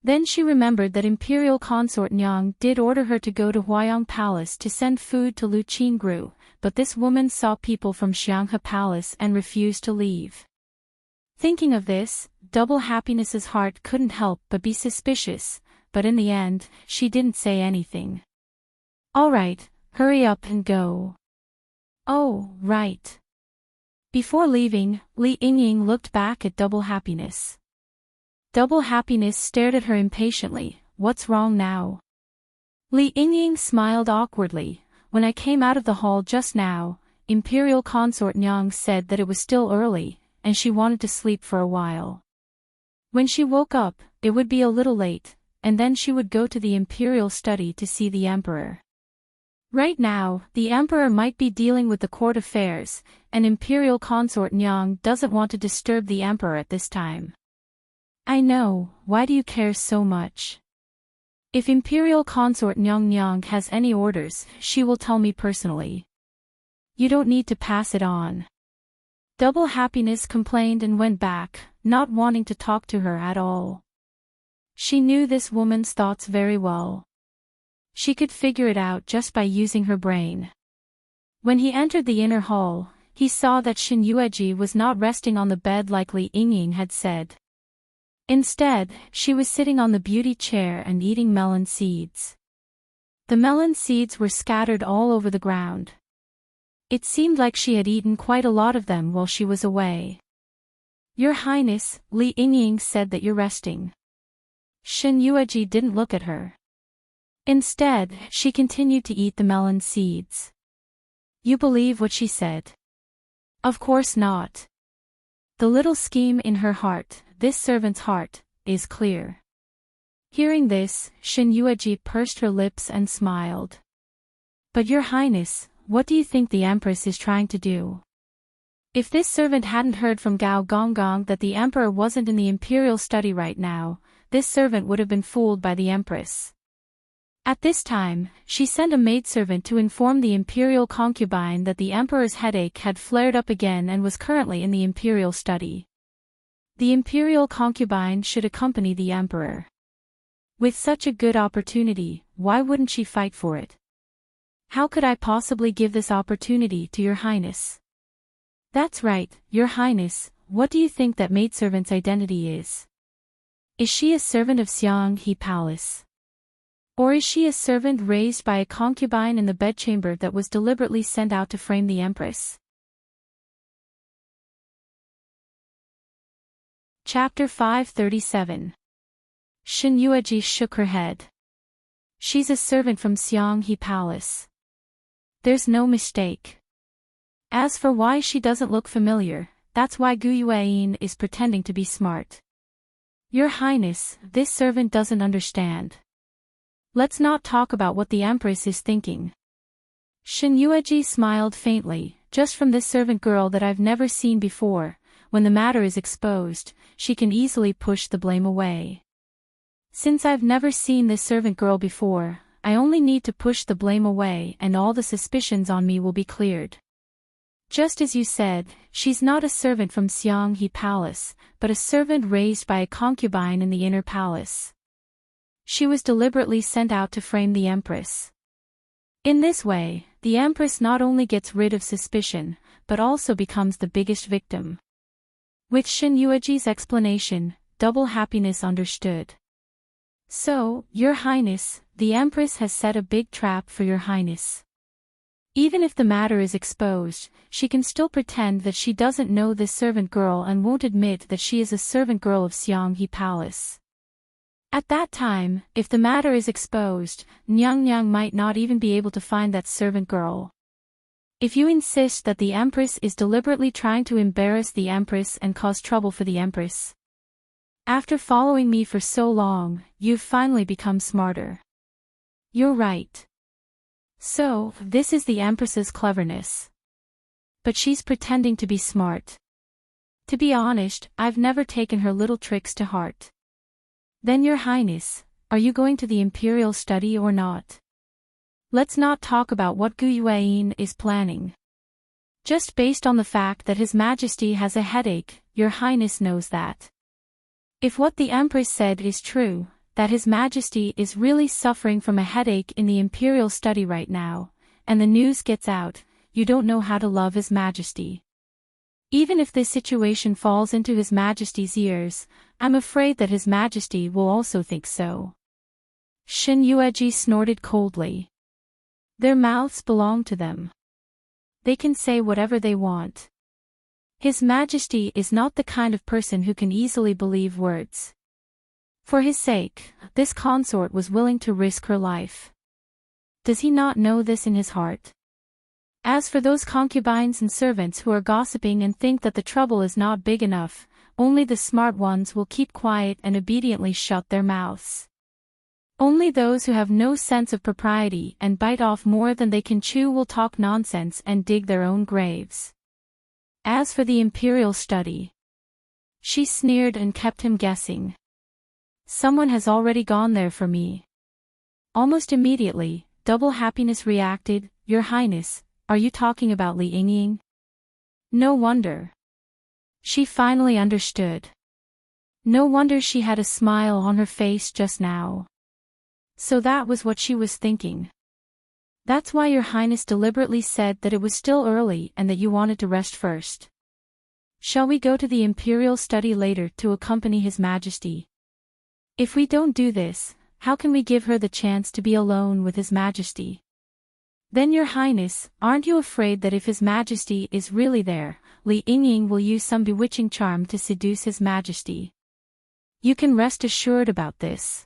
Then she remembered that imperial consort Nyang did order her to go to Huayang Palace to send food to Lu Qingru, but this woman saw people from Xianghe Palace and refused to leave. Thinking of this, Double Happiness's heart couldn't help but be suspicious, but in the end, she didn't say anything. All right, hurry up and go. Oh, right. Before leaving, Li Yingying looked back at Double Happiness. Double Happiness stared at her impatiently. What's wrong now? Li Yingying smiled awkwardly. When I came out of the hall just now, imperial consort Nyang said that it was still early, and she wanted to sleep for a while. When she woke up, it would be a little late, and then she would go to the imperial study to see the emperor. Right now, the emperor might be dealing with the court affairs, and imperial consort Nyang doesn't want to disturb the emperor at this time. I know, why do you care so much? If imperial consort Nyang has any orders, she will tell me personally. You don't need to pass it on. Double Happiness complained and went back, not wanting to talk to her at all. She knew this woman's thoughts very well. She could figure it out just by using her brain. When he entered the inner hall, he saw that Shin Yueji was not resting on the bed like Li Yingying had said. Instead, she was sitting on the beauty chair and eating melon seeds. The melon seeds were scattered all over the ground. It seemed like she had eaten quite a lot of them while she was away. Your Highness, Li Yingying said that you're resting. Shin Yueji didn't look at her. Instead, she continued to eat the melon seeds. You believe what she said? Of course not. The little scheme in her heart, this servant's heart, is clear. Hearing this, Shin Yueji pursed her lips and smiled. But Your Highness, what do you think the Empress is trying to do? If this servant hadn't heard from Gao Gonggong that the Emperor wasn't in the imperial study right now, this servant would have been fooled by the Empress. At this time, she sent a maidservant to inform the imperial concubine that the Emperor's headache had flared up again and was currently in the imperial study. The imperial concubine should accompany the Emperor. With such a good opportunity, why wouldn't she fight for it? How could I possibly give this opportunity to Your Highness? That's right, Your Highness, what do you think that maidservant's identity is? Is she a servant of Xianghe Palace? Or is she a servant raised by a concubine in the bedchamber that was deliberately sent out to frame the Empress? Chapter 537. Shin Yueji shook her head. She's a servant from Xianghe Palace. There's no mistake. As for why she doesn't look familiar, that's why Gu Yueyin is pretending to be smart. Your Highness, this servant doesn't understand. Let's not talk about what the Empress is thinking. Shin Yueji smiled faintly, just from this servant girl that I've never seen before, when the matter is exposed, she can easily push the blame away. Since I've never seen this servant girl before, I only need to push the blame away and all the suspicions on me will be cleared. Just as you said, she's not a servant from Xianghe Palace, but a servant raised by a concubine in the inner palace. She was deliberately sent out to frame the Empress. In this way, the Empress not only gets rid of suspicion, but also becomes the biggest victim. With Shin Yueji's explanation, Double Happiness understood. So, Your Highness, the Empress has set a big trap for Your Highness. Even if the matter is exposed, she can still pretend that she doesn't know this servant girl and won't admit that she is a servant girl of Xianghe Palace. At that time, if the matter is exposed, Nyang might not even be able to find that servant girl. If you insist that the Empress is deliberately trying to embarrass the Empress and cause trouble for the Empress. After following me for so long, you've finally become smarter. You're right. So, this is the Empress's cleverness. But she's pretending to be smart. To be honest, I've never taken her little tricks to heart. Then Your Highness, are you going to the imperial study or not? Let's not talk about what Gu Yueyin is planning. Just based on the fact that His Majesty has a headache, Your Highness knows that. If what the Empress said is true, that His Majesty is really suffering from a headache in the imperial study right now, and the news gets out, you don't know how to love His Majesty. Even if this situation falls into His Majesty's ears, I'm afraid that His Majesty will also think so. Shin Yueji snorted coldly. Their mouths belong to them. They can say whatever they want. His Majesty is not the kind of person who can easily believe words. For his sake, this consort was willing to risk her life. Does he not know this in his heart? As for those concubines and servants who are gossiping and think that the trouble is not big enough, only the smart ones will keep quiet and obediently shut their mouths. Only those who have no sense of propriety and bite off more than they can chew will talk nonsense and dig their own graves. As for the imperial study, she sneered and kept him guessing. Someone has already gone there for me. Almost immediately, Double Happiness reacted, Your Highness, are you talking about Li Yingying? No wonder. She finally understood. No wonder she had a smile on her face just now. So that was what she was thinking. That's why Your Highness deliberately said that it was still early and that you wanted to rest first. Shall we go to the imperial study later to accompany His Majesty? If we don't do this, how can we give her the chance to be alone with His Majesty? Then Your Highness, aren't you afraid that if His Majesty is really there, Li Yingying will use some bewitching charm to seduce His Majesty? You can rest assured about this.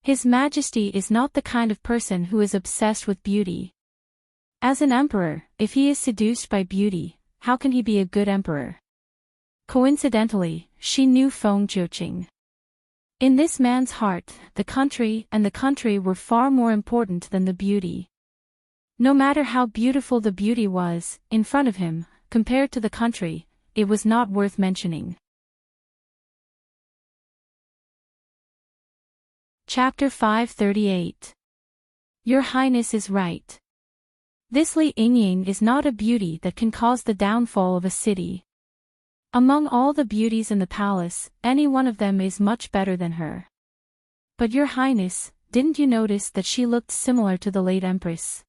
His Majesty is not the kind of person who is obsessed with beauty. As an emperor, if he is seduced by beauty, how can he be a good emperor? Coincidentally, she knew Feng Jiuqing. In this man's heart, the country were far more important than the beauty. No matter how beautiful the beauty was, in front of him, compared to the country, it was not worth mentioning. Chapter 538. Your Highness is right. This Li Yingying is not a beauty that can cause the downfall of a city. Among all the beauties in the palace, any one of them is much better than her. But Your Highness, didn't you notice that she looked similar to the late Empress?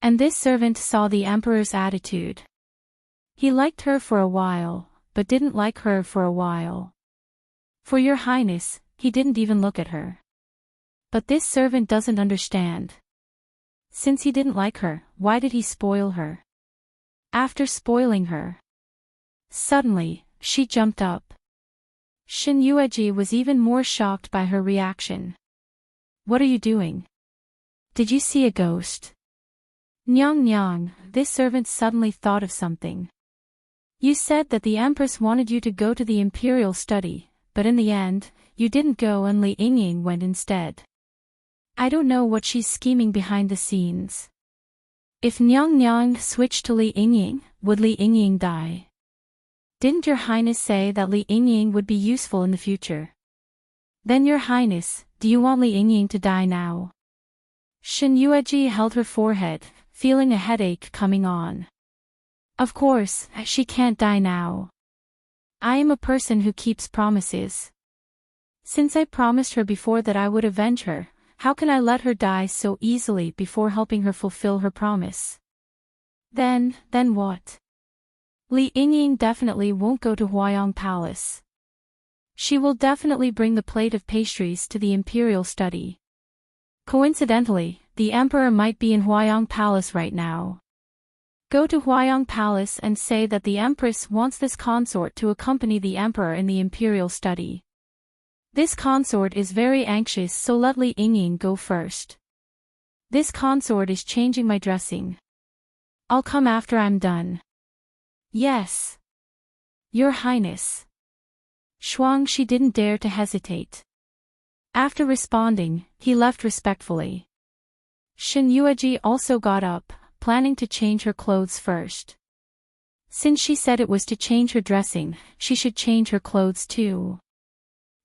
And this servant saw the Emperor's attitude. He liked her for a while, but didn't like her for a while. For Your Highness, he didn't even look at her. But this servant doesn't understand. Since he didn't like her, why did he spoil her? After spoiling her, suddenly, she jumped up. Shen Yueji was even more shocked by her reaction. What are you doing? Did you see a ghost? Nyang Nyang, this servant suddenly thought of something. You said that the Empress wanted you to go to the imperial study, but in the end, you didn't go and Li Yingying went instead. I don't know what she's scheming behind the scenes. If Nyang Nyang switched to Li Yingying, would Li Yingying die? Didn't Your Highness say that Li Yingying would be useful in the future? Then Your Highness, do you want Li Yingying to die now? Shen Yueji held her forehead, feeling a headache coming on. Of course, she can't die now. I am a person who keeps promises. Since I promised her before that I would avenge her, how can I let her die so easily before helping her fulfill her promise? Then what? Li Yingying definitely won't go to Huayang Palace. She will definitely bring the plate of pastries to the imperial study. Coincidentally, the emperor might be in Huayang Palace right now. Go to Huayang Palace and say that the empress wants this consort to accompany the emperor in the imperial study. This consort is very anxious, so let Li Yingying go first. This consort is changing my dressing. I'll come after I'm done. Yes. Your Highness. Shuang Shi didn't dare to hesitate. After responding, he left respectfully. Shen Yueji also got up, planning to change her clothes first. Since she said it was to change her dressing, she should change her clothes too.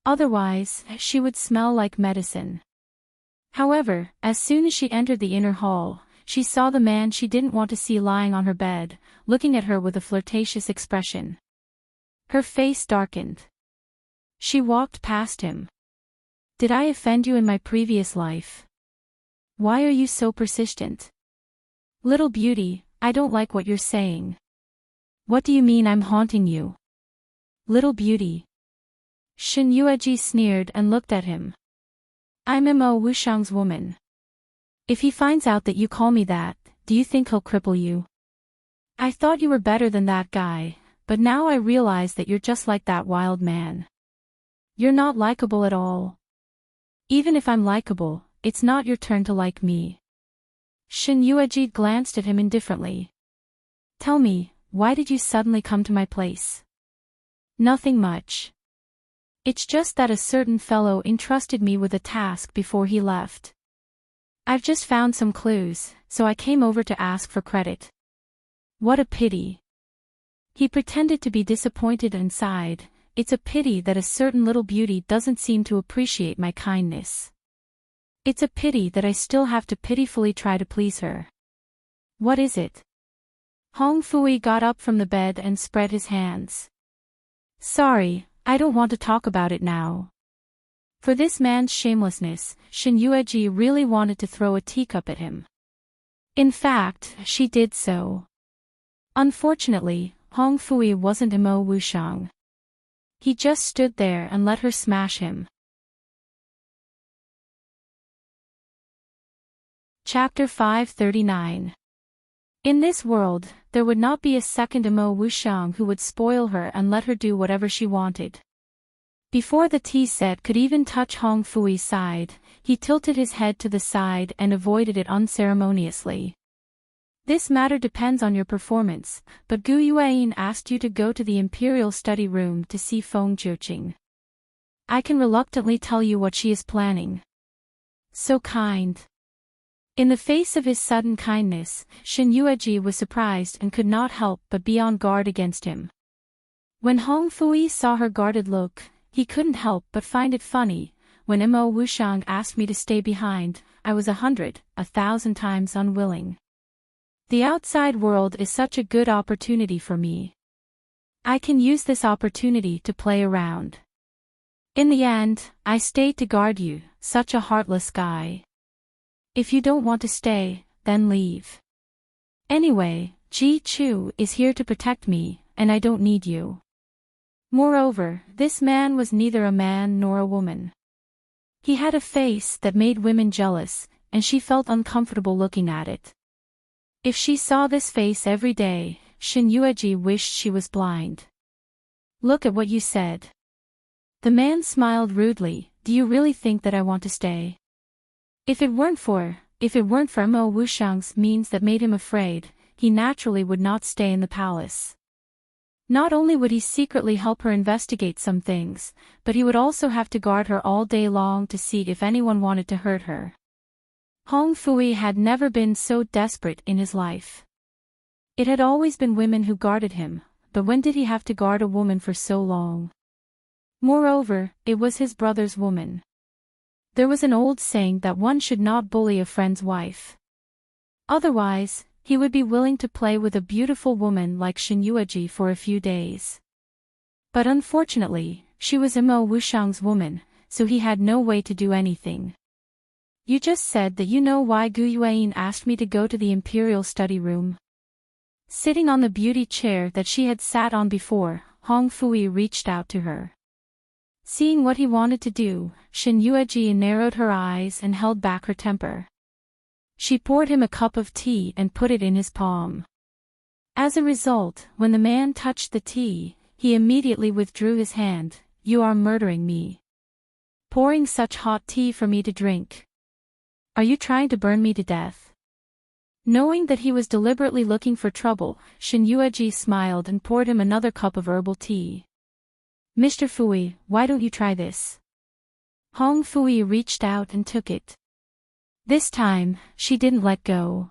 Otherwise, she would smell like medicine. However, as soon as she entered the inner hall, she saw the man she didn't want to see lying on her bed, looking at her with a flirtatious expression. Her face darkened. She walked past him. Did I offend you in my previous life? Why are you so persistent? Little beauty, I don't like what you're saying. What do you mean I'm haunting you? Little beauty. Shen Yueji sneered and looked at him. I'm Mo Wushang's woman. If he finds out that you call me that, do you think he'll cripple you? I thought you were better than that guy, but now I realize that you're just like that wild man. You're not likable at all. Even if I'm likable, it's not your turn to like me. Shen Yueji glanced at him indifferently. Tell me, why did you suddenly come to my place? Nothing much. It's just that a certain fellow entrusted me with a task before he left. I've just found some clues, so I came over to ask for credit. What a pity. He pretended to be disappointed and sighed. It's a pity that a certain little beauty doesn't seem to appreciate my kindness. It's a pity that I still have to pitifully try to please her. What is it? Hong Fui got up from the bed and spread his hands. Sorry, I don't want to talk about it now. For this man's shamelessness, Shin Yueji really wanted to throw a teacup at him. In fact, she did so. Unfortunately, Hong Fui wasn't Imo Wushang. He just stood there and let her smash him. Chapter 539. In this world, there would not be a second Imo Wushang who would spoil her and let her do whatever she wanted. Before the tea set could even touch Hong Fui's side, he tilted his head to the side and avoided it unceremoniously. This matter depends on your performance, but Gu Yueyin asked you to go to the Imperial Study Room to see Feng Jiuqing. I can reluctantly tell you what she is planning. So kind. In the face of his sudden kindness, Shin Yueji was surprised and could not help but be on guard against him. When Hong Fui saw her guarded look, he couldn't help but find it funny. When Imo Wushang asked me to stay behind, I was 1,000 times unwilling. The outside world is such a good opportunity for me. I can use this opportunity to play around. In the end, I stayed to guard you, such a heartless guy. If you don't want to stay, then leave. Anyway, Ji Chu is here to protect me, and I don't need you. Moreover, this man was neither a man nor a woman. He had a face that made women jealous, and she felt uncomfortable looking at it. If she saw this face every day, Shin Yueji wished she was blind. Look at what you said. The man smiled rudely. Do you really think that I want to stay? If it weren't for Imo Wushang's means that made him afraid, he naturally would not stay in the palace. Not only would he secretly help her investigate some things, but he would also have to guard her all day long to see if anyone wanted to hurt her. Hong Fui had never been so desperate in his life. It had always been women who guarded him, but when did he have to guard a woman for so long? Moreover, it was his brother's woman. There was an old saying that one should not bully a friend's wife. Otherwise, he would be willing to play with a beautiful woman like Shin Yueji for a few days. But unfortunately, she was Imo Wushang's woman, so he had no way to do anything. You just said that you know why Gu Yueyin asked me to go to the Imperial Study Room. Sitting on the beauty chair that she had sat on before, Hong Fui reached out to her. Seeing what he wanted to do, Shin Yueji narrowed her eyes and held back her temper. She poured him a cup of tea and put it in his palm. As a result, when the man touched the tea, he immediately withdrew his hand. You are murdering me. Pouring such hot tea for me to drink. Are you trying to burn me to death? Knowing that he was deliberately looking for trouble, Shin Yueji smiled and poured him another cup of herbal tea. Mr. Fui, why don't you try this? Hong Fui reached out and took it. This time, she didn't let go.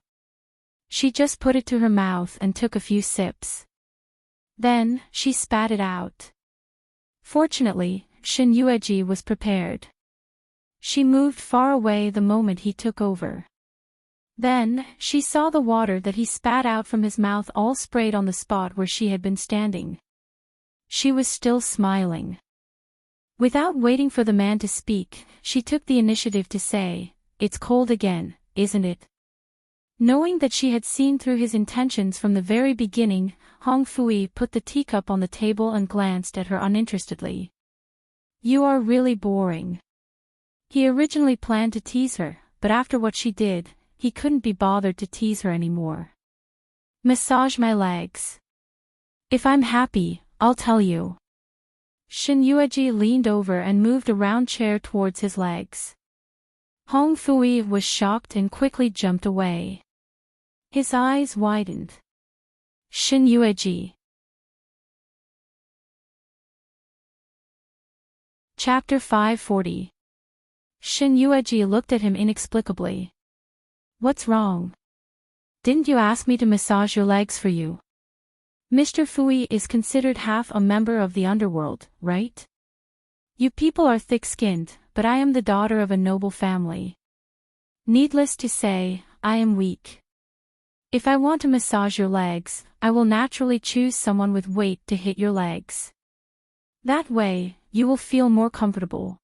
She just put it to her mouth and took a few sips. Then, she spat it out. Fortunately, Shin Yueji was prepared. She moved far away the moment he took over. Then, she saw the water that he spat out from his mouth all sprayed on the spot where she had been standing. She was still smiling. Without waiting for the man to speak, she took the initiative to say, "It's cold again, isn't it?" Knowing that she had seen through his intentions from the very beginning, Hong Fui put the teacup on the table and glanced at her uninterestedly. You are really boring. He originally planned to tease her, but after what she did, he couldn't be bothered to tease her anymore. Massage my legs. If I'm happy, I'll tell you. Shin Yueji leaned over and moved a round chair towards his legs. Hong Fui was shocked and quickly jumped away. His eyes widened. Shin Yueji. Chapter 540. Shin Yueji looked at him inexplicably. What's wrong? Didn't you ask me to massage your legs for you? Mr. Fui is considered half a member of the underworld, right? You people are thick-skinned, but I am the daughter of a noble family. Needless to say, I am weak. If I want to massage your legs, I will naturally choose someone with weight to hit your legs. That way, you will feel more comfortable.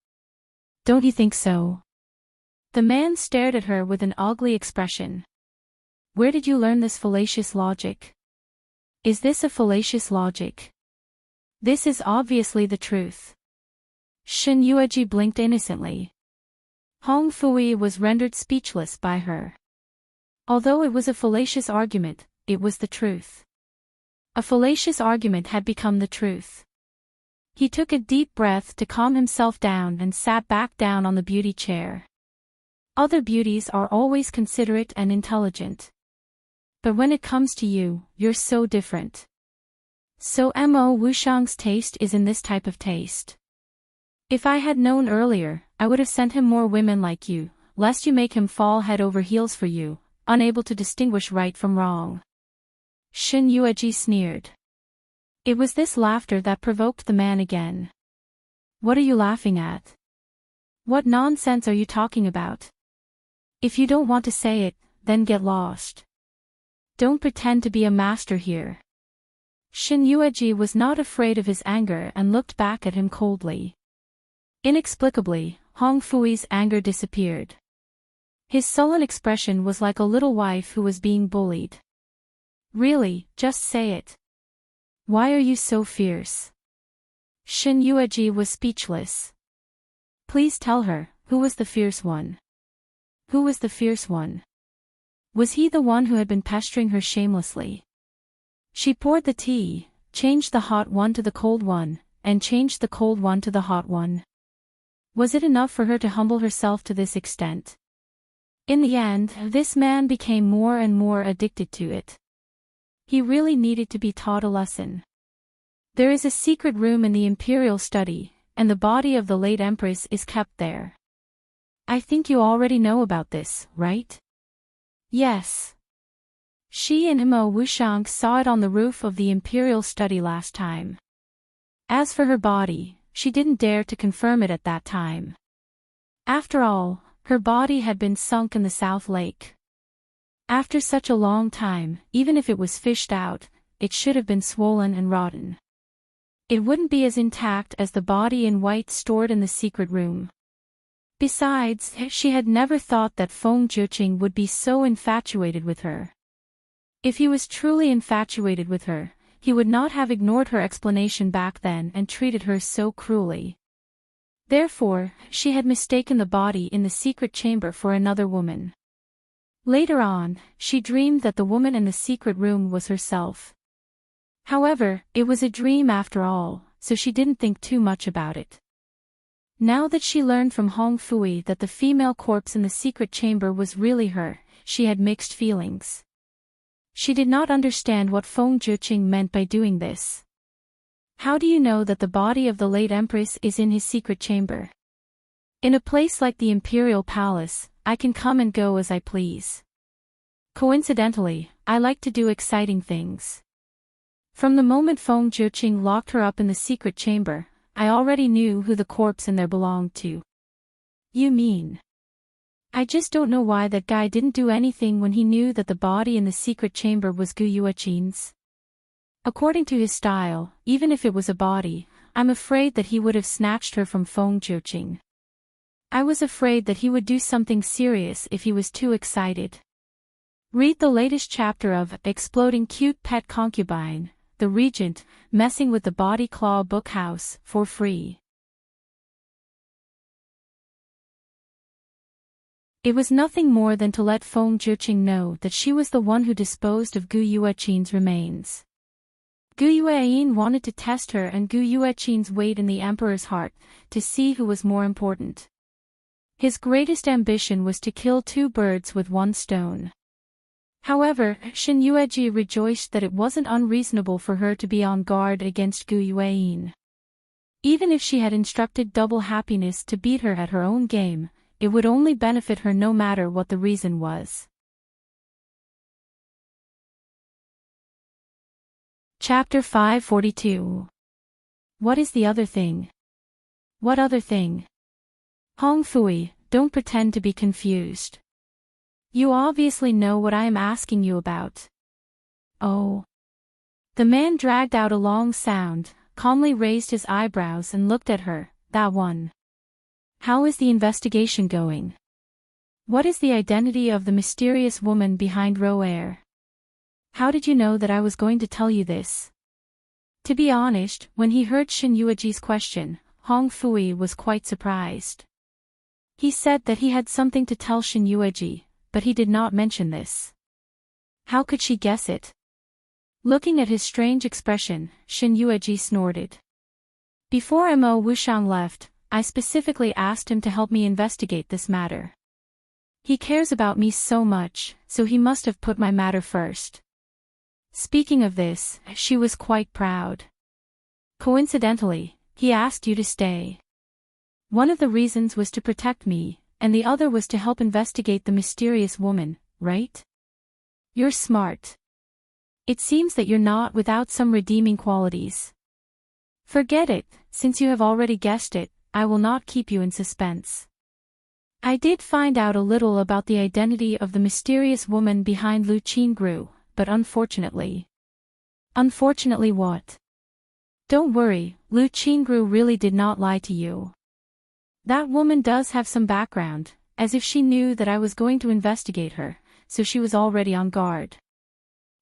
Don't you think so? The man stared at her with an ugly expression. Where did you learn this fallacious logic? Is this a fallacious logic? This is obviously the truth. Shin Yueji blinked innocently. Hong Fui was rendered speechless by her. Although it was a fallacious argument, it was the truth. A fallacious argument had become the truth. He took a deep breath to calm himself down and sat back down on the beauty chair. Other beauties are always considerate and intelligent. But when it comes to you, you're so different. So Mo Wushang's taste is in this type of taste. If I had known earlier, I would have sent him more women like you, lest you make him fall head over heels for you, unable to distinguish right from wrong. Shin Yueji sneered. It was this laughter that provoked the man again. What are you laughing at? What nonsense are you talking about? If you don't want to say it, then get lost. Don't pretend to be a master here. Shin Yueji was not afraid of his anger and looked back at him coldly. Inexplicably, Hong Fui's anger disappeared. His sullen expression was like a little wife who was being bullied. Really, just say it. Why are you so fierce? Shin Yueji was speechless. Please tell her, who was the fierce one? Who was the fierce one? Was he the one who had been pestering her shamelessly? She poured the tea, changed the hot one to the cold one, and changed the cold one to the hot one. Was it enough for her to humble herself to this extent? In the end, this man became more and more addicted to it. He really needed to be taught a lesson. There is a secret room in the imperial study, and the body of the late empress is kept there. I think you already know about this, right? Yes. She and Mo Wushang saw it on the roof of the imperial study last time. As for her body, she didn't dare to confirm it at that time. After all, her body had been sunk in the South Lake. After such a long time, even if it was fished out, it should have been swollen and rotten. It wouldn't be as intact as the body in white stored in the secret room. Besides, she had never thought that Feng Zhiqing would be so infatuated with her. If he was truly infatuated with her, he would not have ignored her explanation back then and treated her so cruelly. Therefore, she had mistaken the body in the secret chamber for another woman. Later on, she dreamed that the woman in the secret room was herself. However, it was a dream after all, so she didn't think too much about it. Now that she learned from Hong Fui that the female corpse in the secret chamber was really her, she had mixed feelings. She did not understand what Feng Zhiqing meant by doing this. How do you know that the body of the late empress is in his secret chamber? In a place like the imperial palace, I can come and go as I please. Coincidentally, I like to do exciting things. From the moment Feng Zhiqing locked her up in the secret chamber, I already knew who the corpse in there belonged to. You mean? I just don't know why that guy didn't do anything when he knew that the body in the secret chamber was Gu Yueqin's. According to his style, even if it was a body, I'm afraid that he would have snatched her from Feng Zhiqing. I was afraid that he would do something serious if he was too excited. Read the latest chapter of Exploding Cute Pet Concubine, The Regent, Messing with the Body Claw Bookhouse, for free. It was nothing more than to let Feng Zhiqing know that she was the one who disposed of Gu Yueqin's remains. Gu Yueqin wanted to test her and Gu Yueqin's weight in the emperor's heart, to see who was more important. His greatest ambition was to kill two birds with one stone. However, Shin Yueji rejoiced that it wasn't unreasonable for her to be on guard against Gu Yueqin. Even if she had instructed Double Happiness to beat her at her own game, it would only benefit her no matter what the reason was. Chapter 542. What is the other thing? What other thing? Hong Fui, don't pretend to be confused. You obviously know what I am asking you about. Oh. The man dragged out a long sound, calmly raised his eyebrows and looked at her. That one. How is the investigation going? What is the identity of the mysterious woman behind Row Air? How did you know that I was going to tell you this? To be honest, when he heard Shin Yueji's question, Hong Fui was quite surprised. He said that he had something to tell Shin Yueji, but he did not mention this. How could she guess it? Looking at his strange expression, Shin Yueji snorted. Before Mo Wushang left, I specifically asked him to help me investigate this matter. He cares about me so much, so he must have put my matter first. Speaking of this, she was quite proud. Coincidentally, he asked you to stay. One of the reasons was to protect me, and the other was to help investigate the mysterious woman, right? You're smart. It seems that you're not without some redeeming qualities. Forget it, since you have already guessed it, I will not keep you in suspense. I did find out a little about the identity of the mysterious woman behind Lu Qingru, but unfortunately. Unfortunately what? Don't worry, Lu Qingru really did not lie to you. That woman does have some background, as if she knew that I was going to investigate her, so she was already on guard.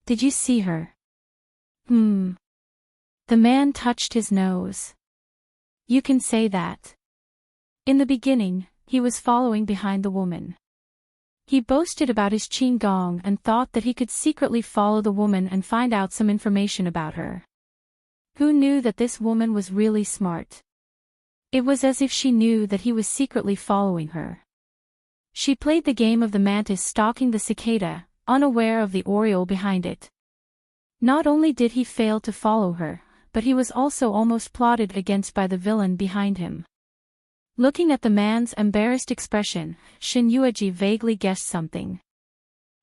Did you see her? The man touched his nose. You can say that. In the beginning, he was following behind the woman. He boasted about his qigong and thought that he could secretly follow the woman and find out some information about her. Who knew that this woman was really smart? It was as if she knew that he was secretly following her. She played the game of the mantis stalking the cicada, unaware of the oriole behind it. Not only did he fail to follow her, but he was also almost plotted against by the villain behind him. Looking at the man's embarrassed expression, Shin Yueji vaguely guessed something.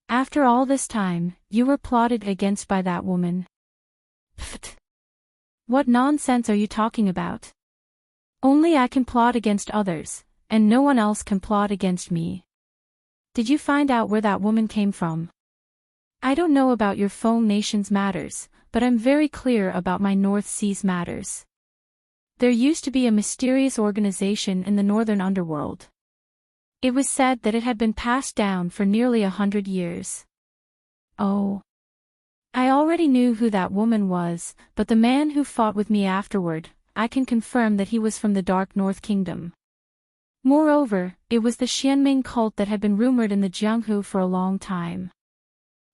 After all this time, you were plotted against by that woman. Pfft. What nonsense are you talking about? Only I can plot against others, and no one else can plot against me. Did you find out where that woman came from? I don't know about your Feng Nation's matters, but I'm very clear about my North Sea's matters. There used to be a mysterious organization in the northern underworld. It was said that it had been passed down for nearly 100 years. Oh. I already knew who that woman was, but the man who fought with me afterward, I can confirm that he was from the Dark North Kingdom. Moreover, it was the Xianming cult that had been rumored in the Jianghu for a long time.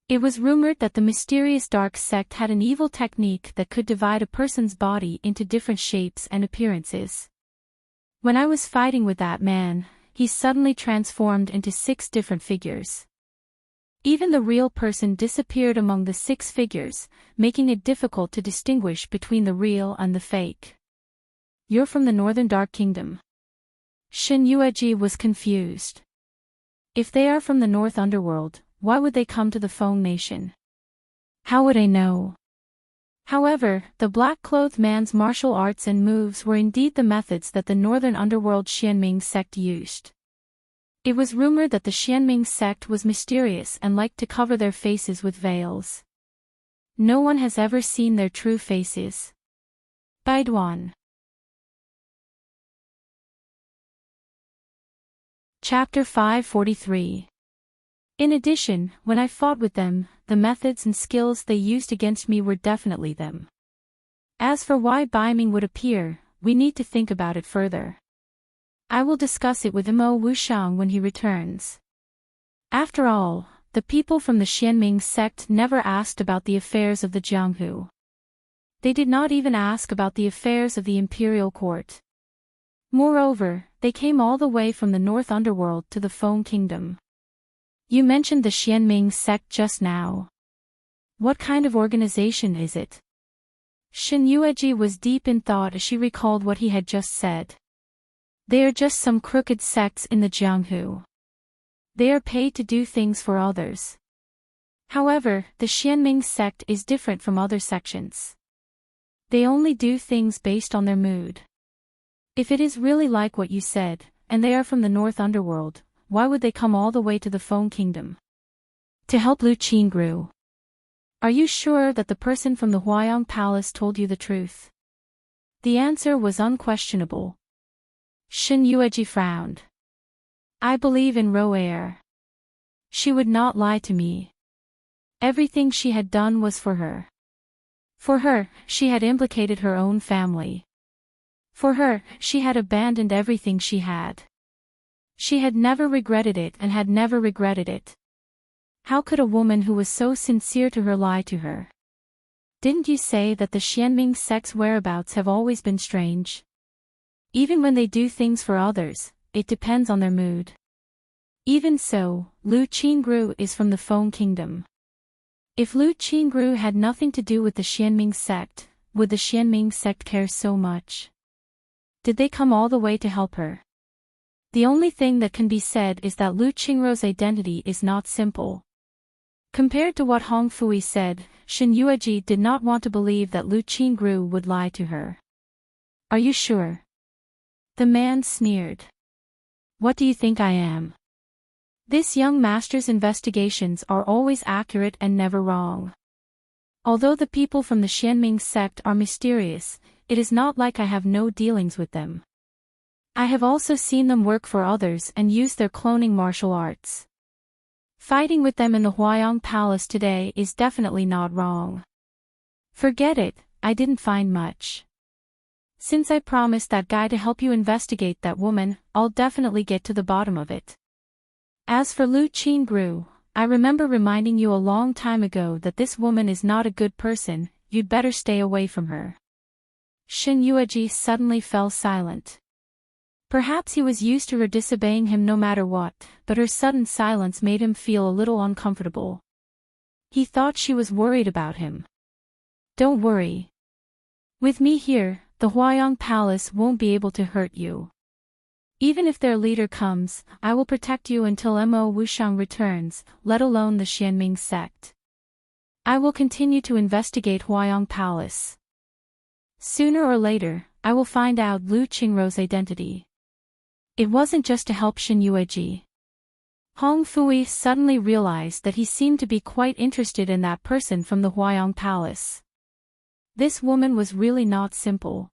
It was rumored that the mysterious dark sect had an evil technique that could divide a person's body into different shapes and appearances. When I was fighting with that man, he suddenly transformed into 6 different figures. Even the real person disappeared among the 6 figures, making it difficult to distinguish between the real and the fake. You're from the Northern Dark Kingdom. Shin Yueji was confused. If they are from the North Underworld, why would they come to the Feng Nation? How would I know? However, the black-clothed man's martial arts and moves were indeed the methods that the Northern Underworld Xianming sect used. It was rumored that the Xianming sect was mysterious and liked to cover their faces with veils. No one has ever seen their true faces. Baiduan. Chapter 543. In addition, when I fought with them, the methods and skills they used against me were definitely them. As for why Brimming would appear, we need to think about it further. I will discuss it with Mo Wushang when he returns. After all, the people from the Xianming sect never asked about the affairs of the Jianghu. They did not even ask about the affairs of the imperial court. Moreover, they came all the way from the North Underworld to the Feng Kingdom. You mentioned the Xianming sect just now. What kind of organization is it? Shin Yueji was deep in thought as she recalled what he had just said. They are just some crooked sects in the Jianghu. They are paid to do things for others. However, the Xianming sect is different from other sections. They only do things based on their mood. If it is really like what you said, and they are from the North Underworld, why would they come all the way to the Feng Kingdom? To help Lu Qingru. Are you sure that the person from the Huayang Palace told you the truth? The answer was unquestionable. Shin Yueji frowned. I believe in Roer. She would not lie to me. Everything she had done was for her. For her, she had implicated her own family. For her, she had abandoned everything she had. She had never regretted it and had never regretted it. How could a woman who was so sincere to her lie to her? Didn't you say that the Xianming sect's whereabouts have always been strange? Even when they do things for others, it depends on their mood. Even so, Lu Qingru is from the Feng Kingdom. If Lu Qingru had nothing to do with the Xianming sect, would the Xianming sect care so much? Did they come all the way to help her? The only thing that can be said is that Lu Qingru's identity is not simple. Compared to what Hong Fui said, Shin Yueji did not want to believe that Lu Qingru would lie to her. Are you sure? The man sneered. What do you think I am? This young master's investigations are always accurate and never wrong. Although the people from the Xianming sect are mysterious, it is not like I have no dealings with them. I have also seen them work for others and use their cloning martial arts. Fighting with them in the Huayang Palace today is definitely not wrong. Forget it, I didn't find much. Since I promised that guy to help you investigate that woman, I'll definitely get to the bottom of it. As for Lu Qingru, I remember reminding you a long time ago that this woman is not a good person, you'd better stay away from her. Shin Yueji suddenly fell silent. Perhaps he was used to her disobeying him no matter what, but her sudden silence made him feel a little uncomfortable. He thought she was worried about him. Don't worry. With me here, the Huayang Palace won't be able to hurt you. Even if their leader comes, I will protect you until Mo Wushang returns, let alone the Xianming sect. I will continue to investigate Huayang Palace. Sooner or later, I will find out Lu Qingru's identity. It wasn't just to help Shin Yueji. Hong Fui suddenly realized that he seemed to be quite interested in that person from the Huayang Palace. This woman was really not simple.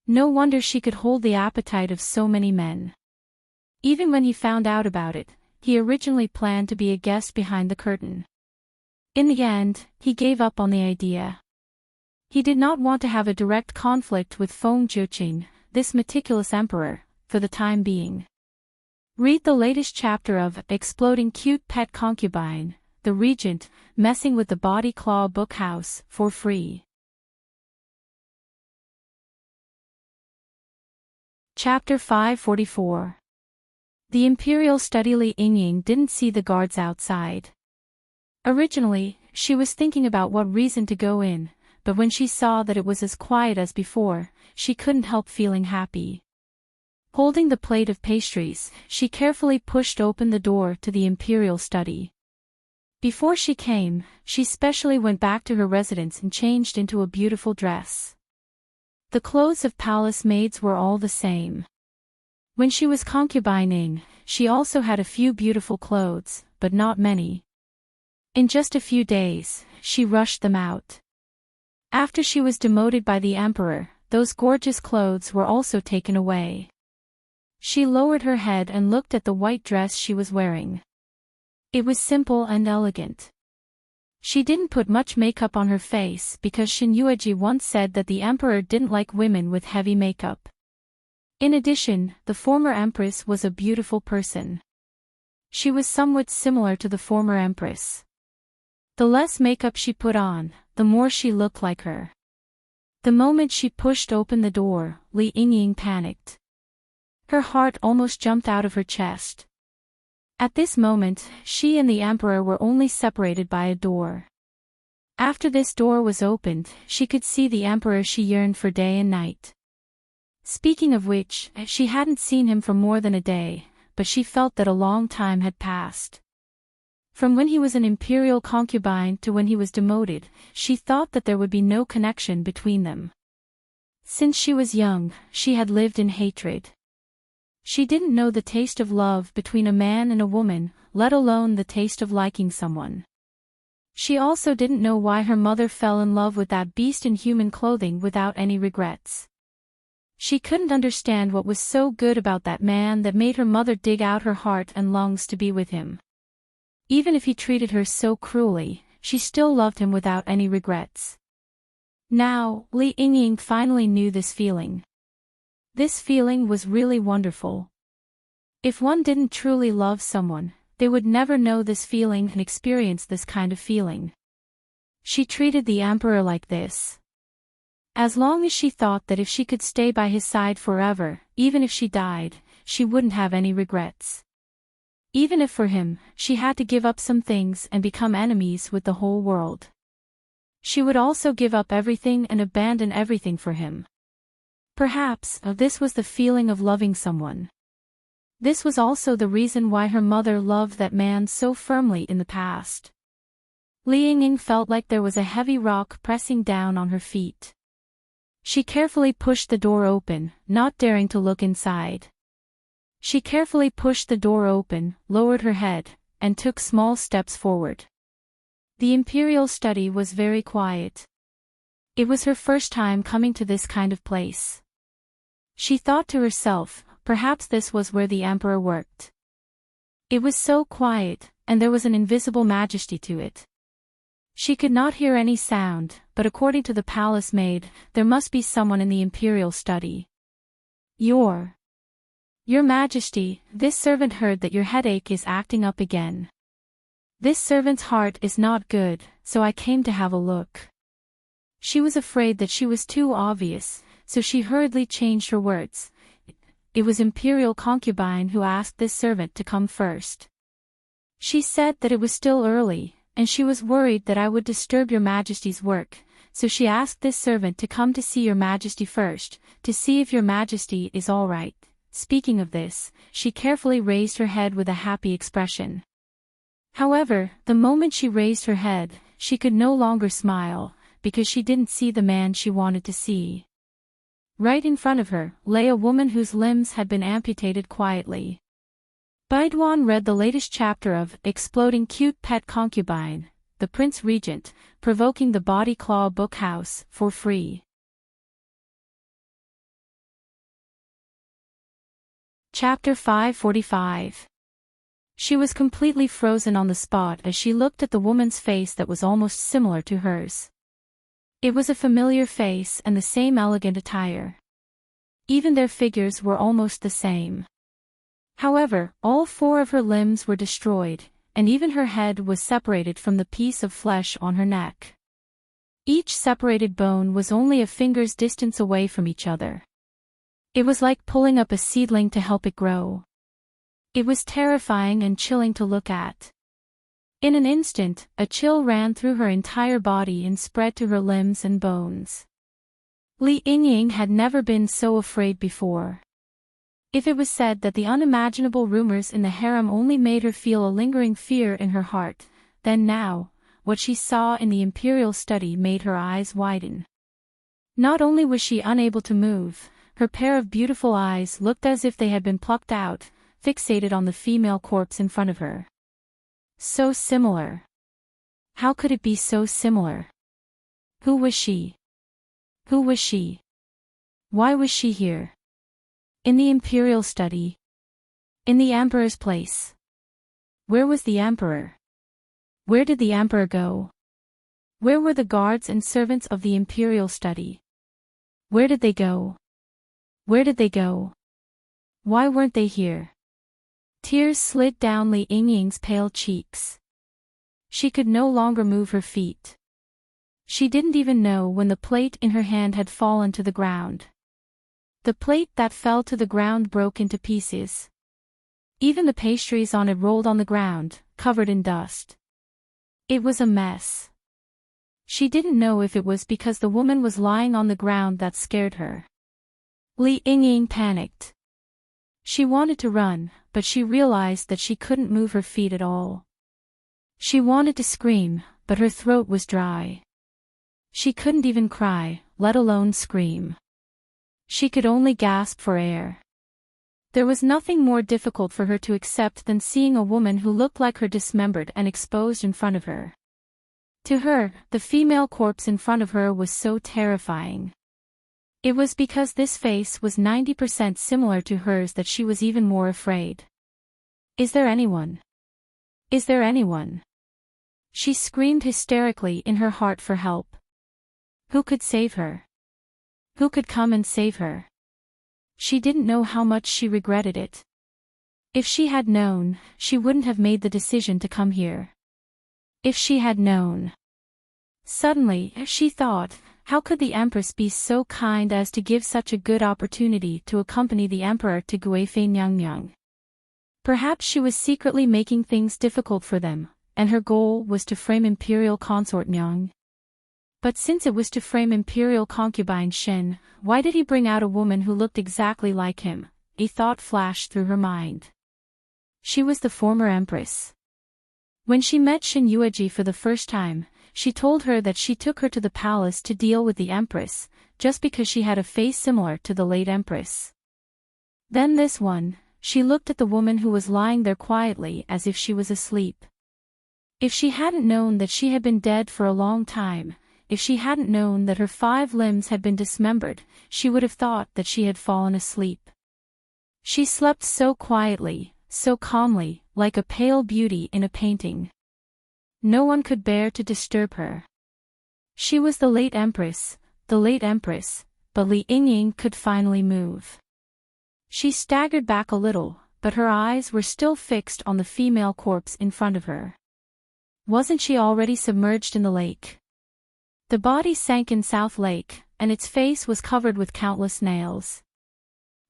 No wonder she could hold the appetite of so many men. Even when he found out about it, he originally planned to be a guest behind the curtain. In the end, he gave up on the idea. He did not want to have a direct conflict with Feng Zhuqing, this meticulous emperor, for the time being. Read the latest chapter of Exploding Cute Pet Concubine, The Regent, Messing with the Body Claw Bookhouse, for free. Chapter 544. The Imperial Study. Li Yingying didn't see the guards outside. Originally, she was thinking about what reason to go in, but when she saw that it was as quiet as before, she couldn't help feeling happy. Holding the plate of pastries, she carefully pushed open the door to the Imperial Study. Before she came, she specially went back to her residence and changed into a beautiful dress. The clothes of palace maids were all the same. When she was concubining, she also had a few beautiful clothes, but not many. In just a few days, she rushed them out. After she was demoted by the emperor, those gorgeous clothes were also taken away. She lowered her head and looked at the white dress she was wearing. It was simple and elegant. She didn't put much makeup on her face because Shin Yueji once said that the emperor didn't like women with heavy makeup. In addition, the former empress was a beautiful person. She was somewhat similar to the former empress. The less makeup she put on, the more she looked like her. The moment she pushed open the door, Li Yingying panicked. Her heart almost jumped out of her chest. At this moment, she and the emperor were only separated by a door. After this door was opened, she could see the emperor she yearned for day and night. Speaking of which, she hadn't seen him for more than a day, but she felt that a long time had passed. From when he was an imperial concubine to when he was demoted, she thought that there would be no connection between them. Since she was young, she had lived in hatred. She didn't know the taste of love between a man and a woman, let alone the taste of liking someone. She also didn't know why her mother fell in love with that beast in human clothing without any regrets. She couldn't understand what was so good about that man that made her mother dig out her heart and lungs to be with him. Even if he treated her so cruelly, she still loved him without any regrets. Now, Li Yingying finally knew this feeling. This feeling was really wonderful. If one didn't truly love someone, they would never know this feeling and experience this kind of feeling. She treated the emperor like this. As long as she thought that if she could stay by his side forever, even if she died, she wouldn't have any regrets. Even if for him, she had to give up some things and become enemies with the whole world. She would also give up everything and abandon everything for him. Perhaps, this was the feeling of loving someone. This was also the reason why her mother loved that man so firmly in the past. Li Yingying felt like there was a heavy rock pressing down on her feet. She carefully pushed the door open, not daring to look inside. She carefully pushed the door open, lowered her head, and took small steps forward. The imperial study was very quiet. It was her first time coming to this kind of place. She thought to herself, perhaps this was where the emperor worked. It was so quiet, and there was an invisible majesty to it. She could not hear any sound, but according to the palace maid, there must be someone in the imperial study. Your Majesty, this servant heard that your headache is acting up again. This servant's heart is not good, so I came to have a look. She was afraid that she was too obvious, so she hurriedly changed her words. It was imperial concubine who asked this servant to come first. She said that it was still early, and she was worried that I would disturb your Majesty's work, so she asked this servant to come to see your Majesty first, to see if your Majesty is all right. Speaking of this, she carefully raised her head with a happy expression. However, the moment she raised her head, she could no longer smile, because she didn't see the man she wanted to see. Right in front of her lay a woman whose limbs had been amputated quietly. Baiduan read the latest chapter of Exploding Cute Pet Concubine, the Prince Regent, Provoking the Body Claw Bookhouse, for free. Chapter 545. She was completely frozen on the spot as she looked at the woman's face that was almost similar to hers. It was a familiar face and the same elegant attire. Even their figures were almost the same. However, all four of her limbs were destroyed, and even her head was separated from the piece of flesh on her neck. Each separated bone was only a finger's distance away from each other. It was like pulling up a seedling to help it grow. It was terrifying and chilling to look at. In an instant, a chill ran through her entire body and spread to her limbs and bones. Li Yingying had never been so afraid before. If it was said that the unimaginable rumors in the harem only made her feel a lingering fear in her heart, then now, what she saw in the imperial study made her eyes widen. Not only was she unable to move, her pair of beautiful eyes looked as if they had been plucked out, fixated on the female corpse in front of her. So similar. How could it be so similar? Who was she? Who was she? Why was she here? In the imperial study? In the emperor's place? Where was the emperor? Where did the emperor go? Where were the guards and servants of the imperial study? Where did they go? Where did they go? Why weren't they here? Tears slid down Li Yingying's pale cheeks. She could no longer move her feet. She didn't even know when the plate in her hand had fallen to the ground. The plate that fell to the ground broke into pieces. Even the pastries on it rolled on the ground, covered in dust. It was a mess. She didn't know if it was because the woman was lying on the ground that scared her. Li Yingying panicked. She wanted to run, but she realized that she couldn't move her feet at all. She wanted to scream, but her throat was dry. She couldn't even cry, let alone scream. She could only gasp for air. There was nothing more difficult for her to accept than seeing a woman who looked like her dismembered and exposed in front of her. To her, the female corpse in front of her was so terrifying. It was because this face was 90% similar to hers that she was even more afraid. Is there anyone? Is there anyone? She screamed hysterically in her heart for help. Who could save her? Who could come and save her? She didn't know how much she regretted it. If she had known, she wouldn't have made the decision to come here. If she had known. Suddenly, she thought, how could the Empress be so kind as to give such a good opportunity to accompany the Emperor to Guifei Nyangnyang? Perhaps she was secretly making things difficult for them, and her goal was to frame Imperial Consort Nyang. But since it was to frame Imperial Concubine Shen, why did he bring out a woman who looked exactly like him? A thought flashed through her mind. She was the former Empress. When she met Shen Yueji for the first time, she told her that she took her to the palace to deal with the Empress, just because she had a face similar to the late Empress. Then this one, she looked at the woman who was lying there quietly as if she was asleep. If she hadn't known that she had been dead for a long time, if she hadn't known that her 5 limbs had been dismembered, she would have thought that she had fallen asleep. She slept so quietly, so calmly, like a pale beauty in a painting. No one could bear to disturb her. She was the late Empress, but Li Yingying could finally move. She staggered back a little, but her eyes were still fixed on the female corpse in front of her. Wasn't she already submerged in the lake? The body sank in South Lake, and its face was covered with countless nails.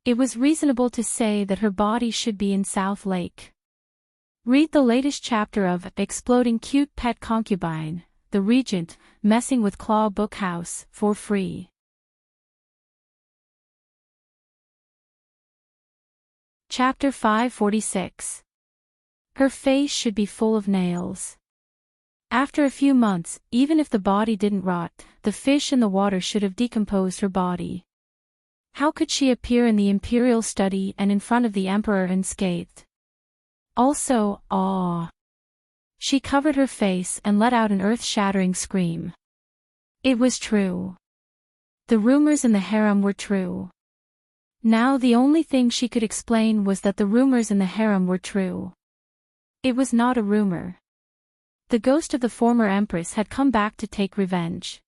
It was reasonable to say that her body should be in South Lake. Read the latest chapter of Exploding Cute Pet Concubine, The Regent, Messing with Claw Bookhouse, for free. Chapter 546. Her face should be full of nails. After a few months, even if the body didn't rot, the fish in the water should have decomposed her body. How could she appear in the imperial study and in front of the emperor unscathed? Also, awe. She covered her face and let out an earth-shattering scream. It was true. The rumors in the harem were true. Now the only thing she could explain was that the rumors in the harem were true. It was not a rumor. The ghost of the former empress had come back to take revenge.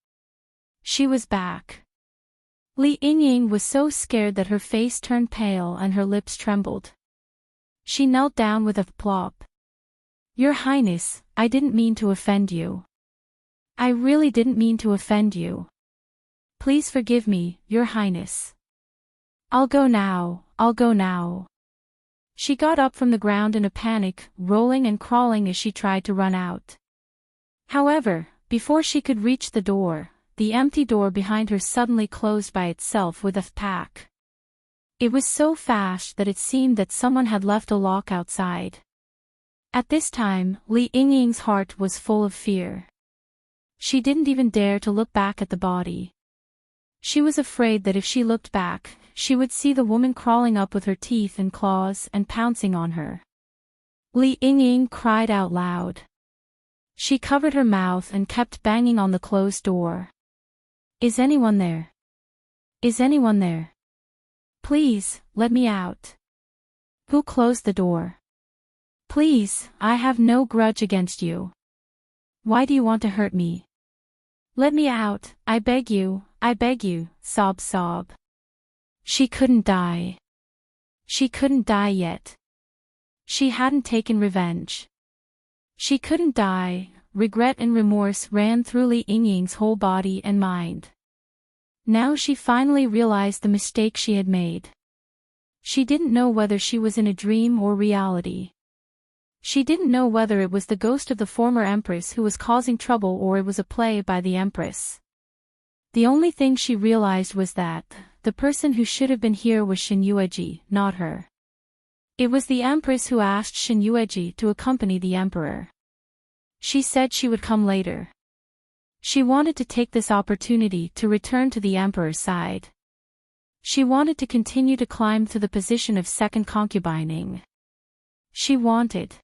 She was back. Li Yingying was so scared that her face turned pale and her lips trembled. She knelt down with a plop. Your Highness, I didn't mean to offend you. I really didn't mean to offend you. Please forgive me, Your Highness. I'll go now, I'll go now. She got up from the ground in a panic, rolling and crawling as she tried to run out. However, before she could reach the door, the empty door behind her suddenly closed by itself with a pack. It was so fast that it seemed that someone had left a lock outside. At this time, Li Yingying's heart was full of fear. She didn't even dare to look back at the body. She was afraid that if she looked back, she would see the woman crawling up with her teeth and claws and pouncing on her. Li Yingying cried out loud. She covered her mouth and kept banging on the closed door. Is anyone there? Is anyone there? Please, let me out. Who closed the door? Please, I have no grudge against you. Why do you want to hurt me? Let me out, I beg you, sob sob. She couldn't die. She couldn't die yet. She hadn't taken revenge. She couldn't die. Regret and remorse ran through Li Yingying's whole body and mind. Now she finally realized the mistake she had made. She didn't know whether she was in a dream or reality. She didn't know whether it was the ghost of the former empress who was causing trouble or it was a play by the empress. The only thing she realized was that the person who should have been here was Shin Yueji, not her. It was the empress who asked Shin Yueji to accompany the emperor. She said she would come later. She wanted to take this opportunity to return to the emperor's side. She wanted to continue to climb to the position of second concubining. She wanted.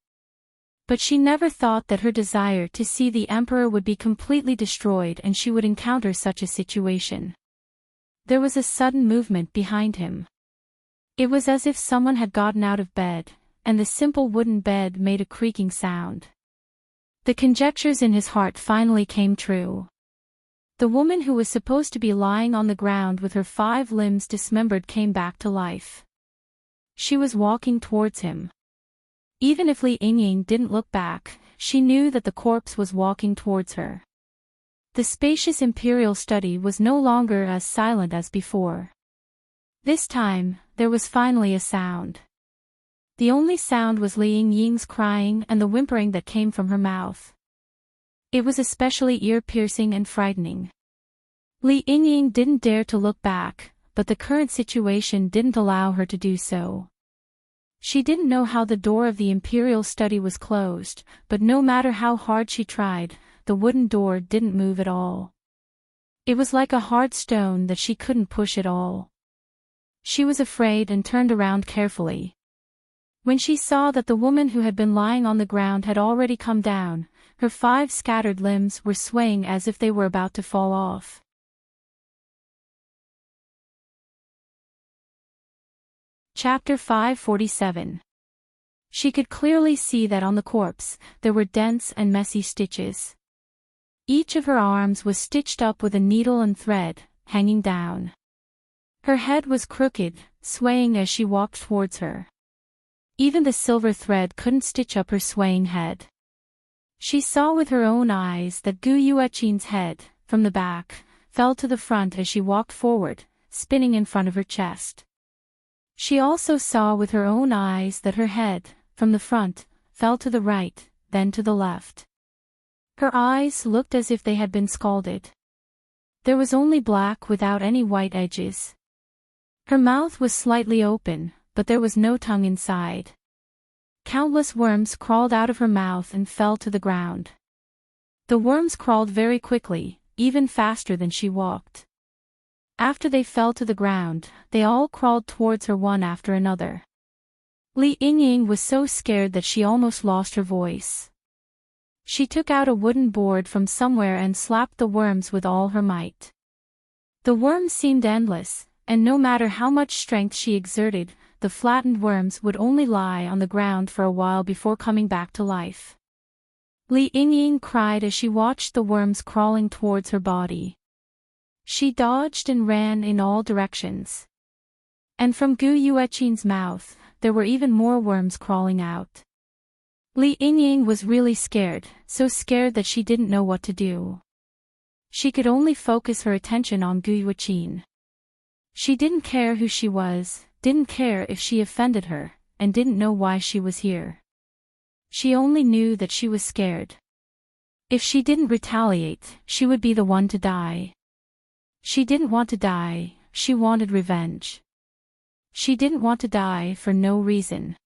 But she never thought that her desire to see the emperor would be completely destroyed and she would encounter such a situation. There was a sudden movement behind him. It was as if someone had gotten out of bed, and the simple wooden bed made a creaking sound. The conjectures in his heart finally came true. The woman who was supposed to be lying on the ground with her 5 limbs dismembered came back to life. She was walking towards him. Even if Li Yingying didn't look back, she knew that the corpse was walking towards her. The spacious imperial study was no longer as silent as before. This time, there was finally a sound. The only sound was Li Yingying's crying and the whimpering that came from her mouth. It was especially ear-piercing and frightening. Li Yingying didn't dare to look back, but the current situation didn't allow her to do so. She didn't know how the door of the imperial study was closed, but no matter how hard she tried, the wooden door didn't move at all. It was like a hard stone that she couldn't push at all. She was afraid and turned around carefully. When she saw that the woman who had been lying on the ground had already come down, her 5 scattered limbs were swaying as if they were about to fall off. Chapter 547. She could clearly see that on the corpse, there were dense and messy stitches. Each of her arms was stitched up with a needle and thread, hanging down. Her head was crooked, swaying as she walked towards her. Even the silver thread couldn't stitch up her swaying head. She saw with her own eyes that Gu Yueqin's head, from the back, fell to the front as she walked forward, spinning in front of her chest. She also saw with her own eyes that her head, from the front, fell to the right, then to the left. Her eyes looked as if they had been scalded. There was only black without any white edges. Her mouth was slightly open, but there was no tongue inside. Countless worms crawled out of her mouth and fell to the ground. The worms crawled very quickly, even faster than she walked. After they fell to the ground, they all crawled towards her one after another. Li Yingying was so scared that she almost lost her voice. She took out a wooden board from somewhere and slapped the worms with all her might. The worms seemed endless, and no matter how much strength she exerted, the flattened worms would only lie on the ground for a while before coming back to life. Li Yingying cried as she watched the worms crawling towards her body. She dodged and ran in all directions. And from Gu Yueqin's mouth, there were even more worms crawling out. Li Yingying was really scared, so scared that she didn't know what to do. She could only focus her attention on Gu Yueqin. She didn't care who she was, didn't care if she offended her, and didn't know why she was here. She only knew that she was scared. If she didn't retaliate, she would be the one to die. She didn't want to die, she wanted revenge. She didn't want to die for no reason.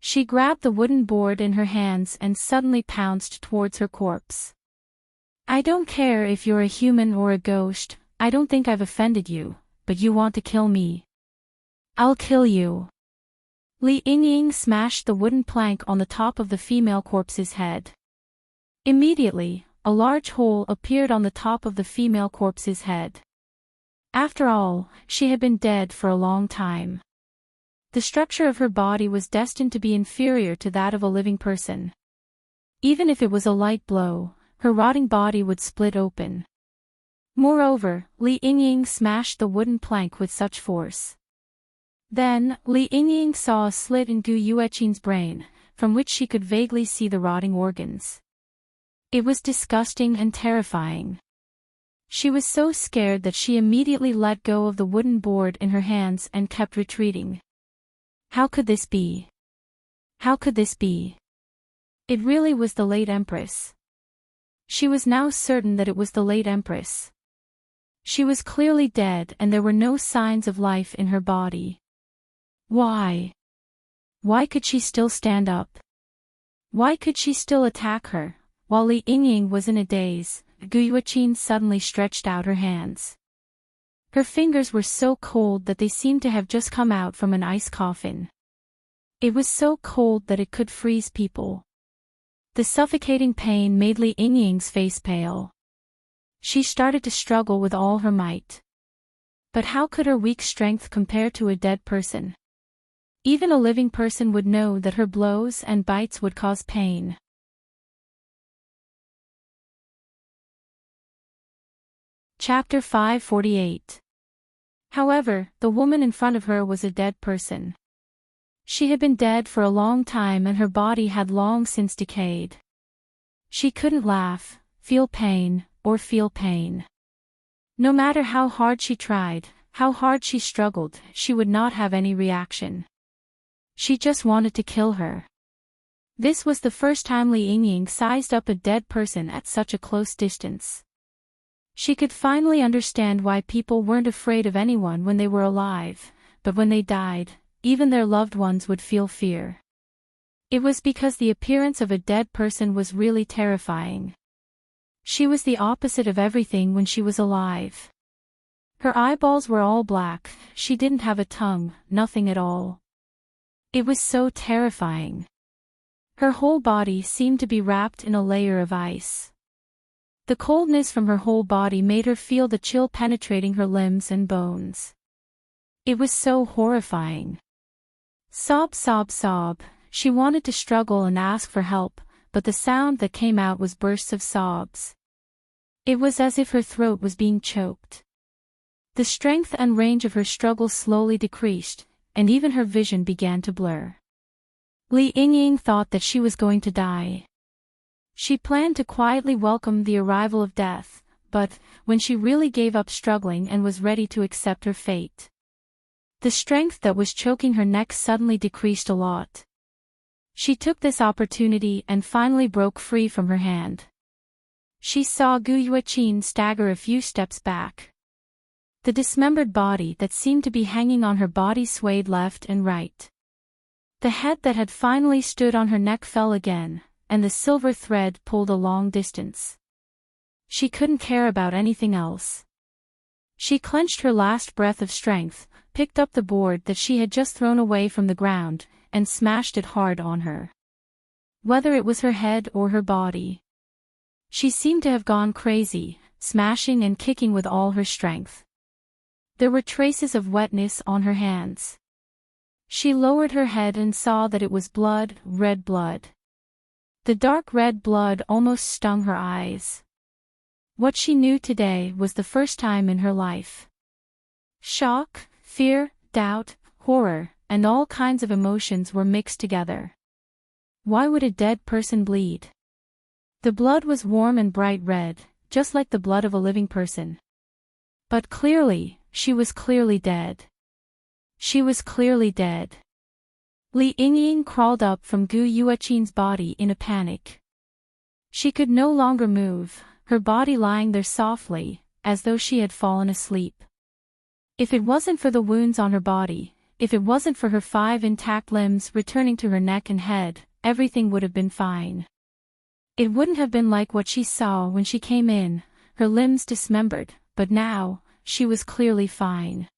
She grabbed the wooden board in her hands and suddenly pounced towards her corpse. I don't care if you're a human or a ghost, I don't think I've offended you, but you want to kill me. I'll kill you. Li Yingying smashed the wooden plank on the top of the female corpse's head. Immediately, a large hole appeared on the top of the female corpse's head. After all, she had been dead for a long time. The structure of her body was destined to be inferior to that of a living person. Even if it was a light blow, her rotting body would split open. Moreover, Li Yingying smashed the wooden plank with such force. Then, Li Yingying saw a slit in Gu Yueqin's brain, from which she could vaguely see the rotting organs. It was disgusting and terrifying. She was so scared that she immediately let go of the wooden board in her hands and kept retreating. How could this be? How could this be? It really was the late Empress. She was now certain that it was the late Empress. She was clearly dead and there were no signs of life in her body. Why? Why could she still stand up? Why could she still attack her? While Li Yingying was in a daze, Gu Yuqin suddenly stretched out her hands. Her fingers were so cold that they seemed to have just come out from an ice coffin. It was so cold that it could freeze people. The suffocating pain made Li Yingying's face pale. She started to struggle with all her might. But how could her weak strength compare to a dead person? Even a living person would know that her blows and bites would cause pain. Chapter 548. However, the woman in front of her was a dead person. She had been dead for a long time and her body had long since decayed. She couldn't laugh, feel pain, or feel pain. No matter how hard she tried, how hard she struggled, she would not have any reaction. She just wanted to kill her. This was the first time Li Yingying sized up a dead person at such a close distance. She could finally understand why people weren't afraid of anyone when they were alive, but when they died, even their loved ones would feel fear. It was because the appearance of a dead person was really terrifying. She was the opposite of everything when she was alive. Her eyeballs were all black, she didn't have a tongue, nothing at all. It was so terrifying. Her whole body seemed to be wrapped in a layer of ice. The coldness from her whole body made her feel the chill penetrating her limbs and bones. It was so horrifying. Sob, sob, sob. She wanted to struggle and ask for help, but the sound that came out was bursts of sobs. It was as if her throat was being choked. The strength and range of her struggle slowly decreased, and even her vision began to blur. Li Yingying thought that she was going to die. She planned to quietly welcome the arrival of death, but, when she really gave up struggling and was ready to accept her fate, the strength that was choking her neck suddenly decreased a lot. She took this opportunity and finally broke free from her hand. She saw Gu Yuqin stagger a few steps back. The dismembered body that seemed to be hanging on her body swayed left and right. The head that had finally stood on her neck fell again, and the silver thread pulled a long distance. She couldn't care about anything else. She clenched her last breath of strength, picked up the board that she had just thrown away from the ground, and smashed it hard on her. Whether it was her head or her body. She seemed to have gone crazy, smashing and kicking with all her strength. There were traces of wetness on her hands. She lowered her head and saw that it was blood, red blood. The dark red blood almost stung her eyes. What she knew today was the first time in her life. Shock, fear, doubt, horror, and all kinds of emotions were mixed together. Why would a dead person bleed? The blood was warm and bright red, just like the blood of a living person. But clearly, she was clearly dead. She was clearly dead. Li Yingying crawled up from Gu Yuqin's body in a panic. She could no longer move, her body lying there softly, as though she had fallen asleep. If it wasn't for the wounds on her body, if it wasn't for her 5 intact limbs returning to her neck and head, everything would have been fine. It wouldn't have been like what she saw when she came in, her limbs dismembered, but now, she was clearly fine.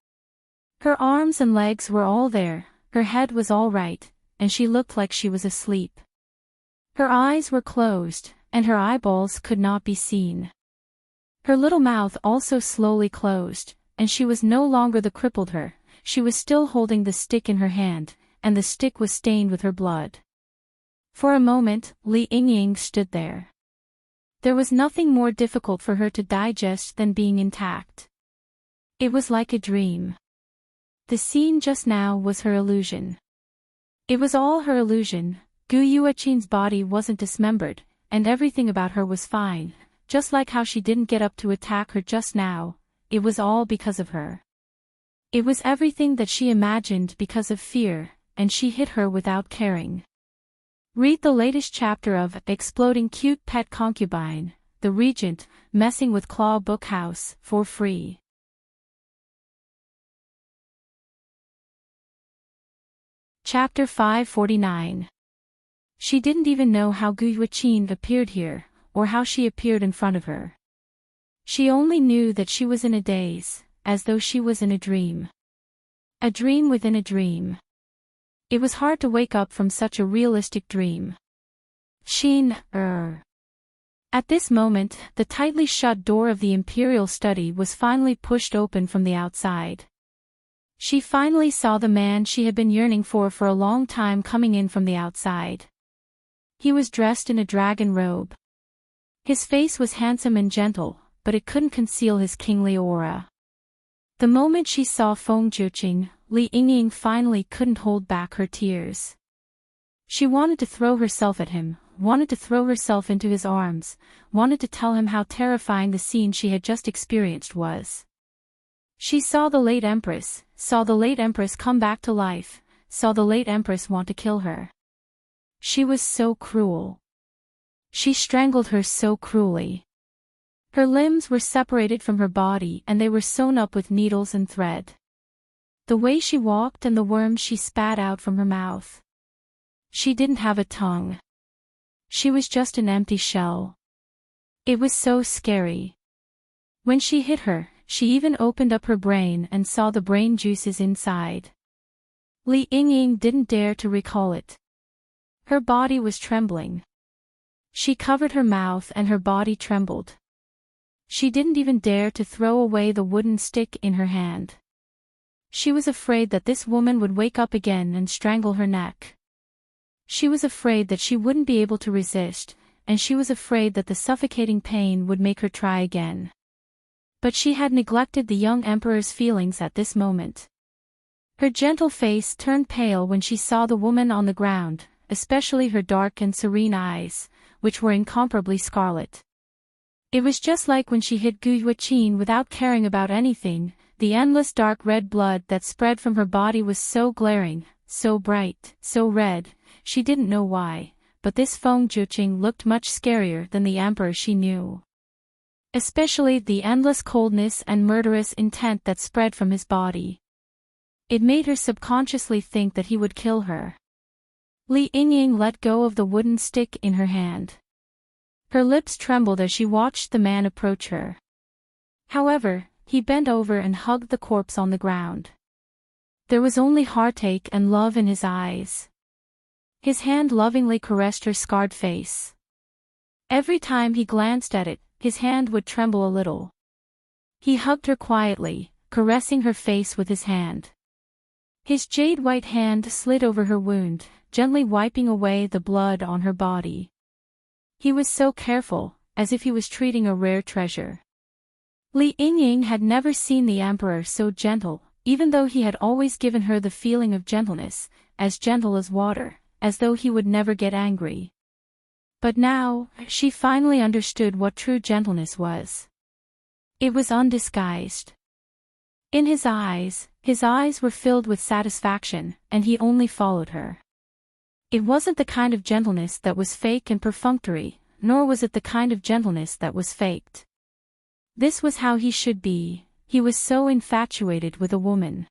Her arms and legs were all there, her head was all right, and she looked like she was asleep. Her eyes were closed, and her eyeballs could not be seen. Her little mouth also slowly closed, and she was no longer the crippled her, she was still holding the stick in her hand, and the stick was stained with her blood. For a moment, Li Yingying stood there. There was nothing more difficult for her to digest than being intact. It was like a dream. The scene just now was her illusion. It was all her illusion. Gu Yuqin's body wasn't dismembered, and everything about her was fine, just like how she didn't get up to attack her just now. It was all because of her. It was everything that she imagined because of fear, and she hit her without caring. Read the latest chapter of Exploding Cute Pet Concubine, The Regent, Messing with Claw Bookhouse, for free. Chapter 549. She didn't even know how Guihuachin appeared here, or how she appeared in front of her. She only knew that she was in a daze, as though she was in a dream. A dream within a dream. It was hard to wake up from such a realistic dream. At this moment, the tightly shut door of the imperial study was finally pushed open from the outside. She finally saw the man she had been yearning for a long time coming in from the outside. He was dressed in a dragon robe. His face was handsome and gentle, but it couldn't conceal his kingly aura. The moment she saw Feng Jiuqing, Li Yingying finally couldn't hold back her tears. She wanted to throw herself at him, wanted to throw herself into his arms, wanted to tell him how terrifying the scene she had just experienced was. She saw the late Empress come back to life, saw the late Empress want to kill her. She was so cruel. She strangled her so cruelly. Her limbs were separated from her body and they were sewn up with needles and thread. The way she walked and the worms she spat out from her mouth. She didn't have a tongue. She was just an empty shell. It was so scary. When she hit her, she even opened up her brain and saw the brain juices inside. Li Yingying didn't dare to recall it. Her body was trembling. She covered her mouth and her body trembled. She didn't even dare to throw away the wooden stick in her hand. She was afraid that this woman would wake up again and strangle her neck. She was afraid that she wouldn't be able to resist, and she was afraid that the suffocating pain would make her try again. But she had neglected the young emperor's feelings at this moment. Her gentle face turned pale when she saw the woman on the ground, especially her dark and serene eyes, which were incomparably scarlet. It was just like when she hit Guihuachin without caring about anything. The endless dark red blood that spread from her body was so glaring, so bright, so red, she didn't know why, but this Feng Jiuqing looked much scarier than the emperor she knew. Especially the endless coldness and murderous intent that spread from his body. It made her subconsciously think that he would kill her. Li Yingying let go of the wooden stick in her hand. Her lips trembled as she watched the man approach her. However, he bent over and hugged the corpse on the ground. There was only heartache and love in his eyes. His hand lovingly caressed her scarred face. Every time he glanced at it, his hand would tremble a little. He hugged her quietly, caressing her face with his hand. His jade-white hand slid over her wound, gently wiping away the blood on her body. He was so careful, as if he was treating a rare treasure. Li Yingying had never seen the emperor so gentle, even though he had always given her the feeling of gentleness, as gentle as water, as though he would never get angry. But now, she finally understood what true gentleness was. It was undisguised. In his eyes were filled with satisfaction, and he only followed her. It wasn't the kind of gentleness that was fake and perfunctory, nor was it the kind of gentleness that was faked. This was how he should be. He was so infatuated with a woman.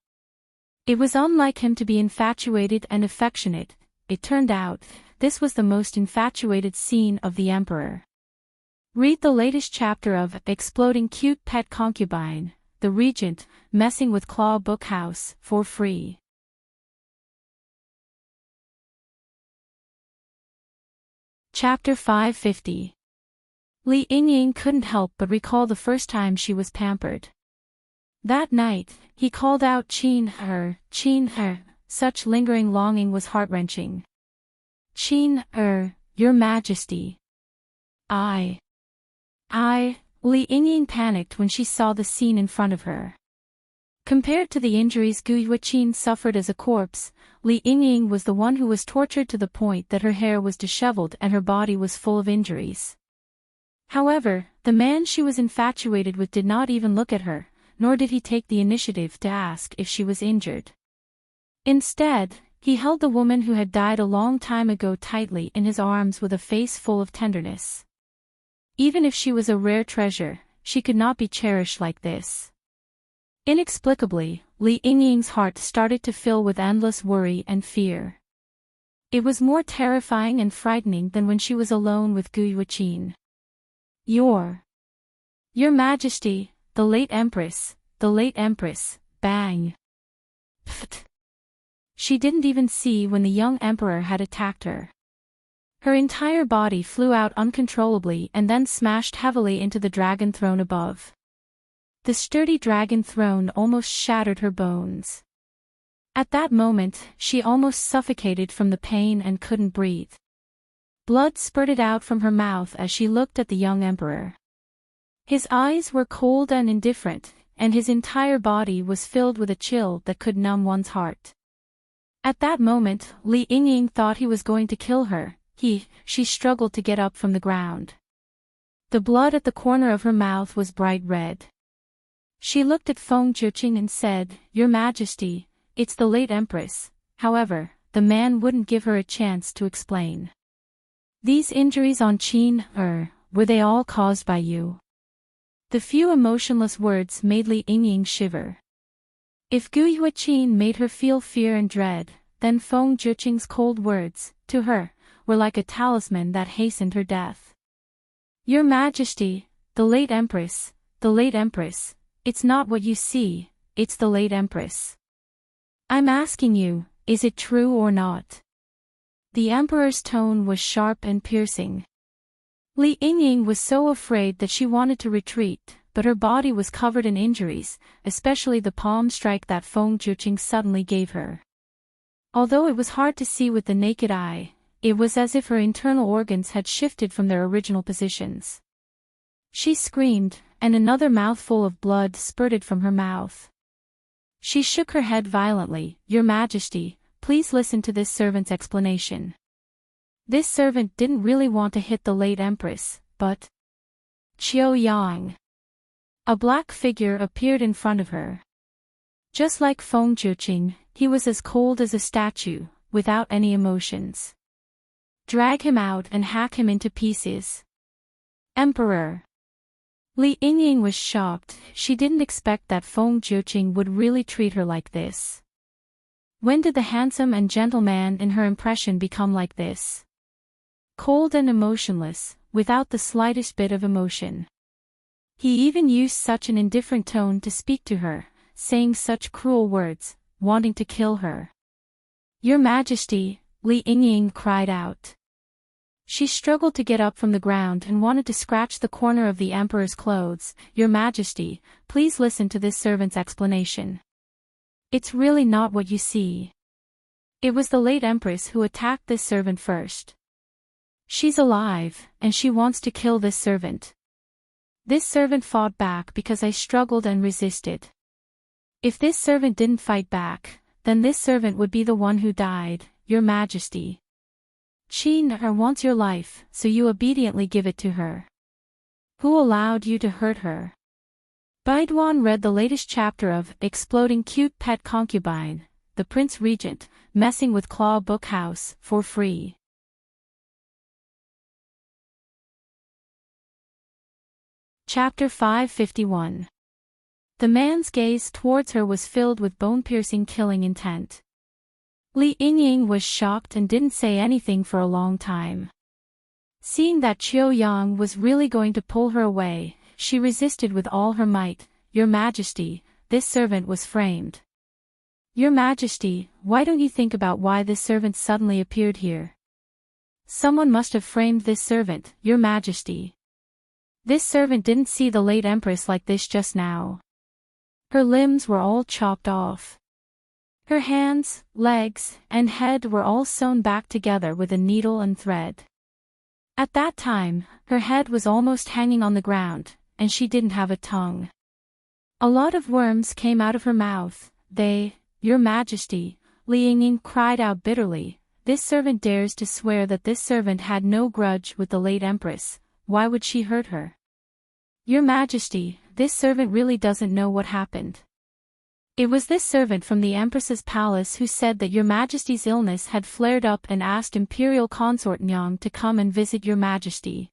It was unlike him to be infatuated and affectionate. It turned out, this was the most infatuated scene of the emperor. Read the latest chapter of Exploding Cute Pet Concubine, The Regent, Messing with Claw Bookhouse, for free. Chapter 550. Li Yingying couldn't help but recall the first time she was pampered. That night, he called out Qin her, such lingering longing was heart-wrenching. Qin your majesty. Li Yingying panicked when she saw the scene in front of her. Compared to the injuries Guihuachin suffered as a corpse, Li Yingying was the one who was tortured to the point that her hair was disheveled and her body was full of injuries. However, the man she was infatuated with did not even look at her, nor did he take the initiative to ask if she was injured. Instead, he held the woman who had died a long time ago tightly in his arms with a face full of tenderness. Even if she was a rare treasure, she could not be cherished like this. Inexplicably, Li Yingying's heart started to fill with endless worry and fear. It was more terrifying and frightening than when she was alone with Gu Yuqin. Your Majesty, the late Empress, bang. Pfft. She didn't even see when the young emperor had attacked her. Her entire body flew out uncontrollably and then smashed heavily into the dragon throne above. The sturdy dragon throne almost shattered her bones. At that moment, she almost suffocated from the pain and couldn't breathe. Blood spurted out from her mouth as she looked at the young emperor. His eyes were cold and indifferent, and his entire body was filled with a chill that could numb one's heart. At that moment, Li Yingying thought he was going to kill her. She struggled to get up from the ground. The blood at the corner of her mouth was bright red. She looked at Feng Zhiqing and said, "Your Majesty, it's the late Empress." However, the man wouldn't give her a chance to explain. "These injuries on Qin, were they all caused by you?" The few emotionless words made Li Yingying shiver. If Gu Yuqin made her feel fear and dread, then Feng Zhiqing's cold words, to her, were like a talisman that hastened her death. "Your Majesty, the late Empress, it's not what you see, it's the late Empress. I'm asking you, is it true or not?" The Emperor's tone was sharp and piercing. Li Yingying was so afraid that she wanted to retreat, but her body was covered in injuries, especially the palm strike that Feng Zhiqing suddenly gave her. Although it was hard to see with the naked eye, it was as if her internal organs had shifted from their original positions. She screamed, and another mouthful of blood spurted from her mouth. She shook her head violently. "Your Majesty, please listen to this servant's explanation." This servant didn't really want to hit the late Empress, but Qiu Yang. A black figure appeared in front of her. Just like Feng Zhiqing, he was as cold as a statue, without any emotions. "Drag him out and hack him into pieces." "Emperor." Li Yingying was shocked. She didn't expect that Feng Zhiqing would really treat her like this. When did the handsome and gentle man in her impression become like this? Cold and emotionless, without the slightest bit of emotion. He even used such an indifferent tone to speak to her, saying such cruel words, wanting to kill her. "Your Majesty," Li Yingying cried out. She struggled to get up from the ground and wanted to scratch the corner of the Emperor's clothes. "Your Majesty, please listen to this servant's explanation. It's really not what you see. It was the late Empress who attacked this servant first. She's alive, and she wants to kill this servant. This servant fought back because I struggled and resisted. If this servant didn't fight back, then this servant would be the one who died, Your Majesty. Qin wants your life, so you obediently give it to her. Who allowed you to hurt her?" Baiduan read the latest chapter of Exploding Cute Pet Concubine, the Prince Regent, Messing with Claw Book House, for free. Chapter 551. The man's gaze towards her was filled with bone-piercing killing intent. Li Yingying was shocked and didn't say anything for a long time. Seeing that Qiu Yang was really going to pull her away, she resisted with all her might. "Your Majesty, this servant was framed." "Your Majesty, why don't you think about why this servant suddenly appeared here?" "Someone must have framed this servant, Your Majesty. This servant didn't see the late Empress like this just now. Her limbs were all chopped off. Her hands, legs, and head were all sewn back together with a needle and thread. At that time, her head was almost hanging on the ground, and she didn't have a tongue. A lot of worms came out of her mouth. Your Majesty," Li Yingying cried out bitterly, "this servant dares to swear that this servant had no grudge with the late Empress. Why would she hurt her?" "Your Majesty, this servant really doesn't know what happened. It was this servant from the Empress's palace who said that Your Majesty's illness had flared up and asked Imperial Consort Nyang to come and visit Your Majesty.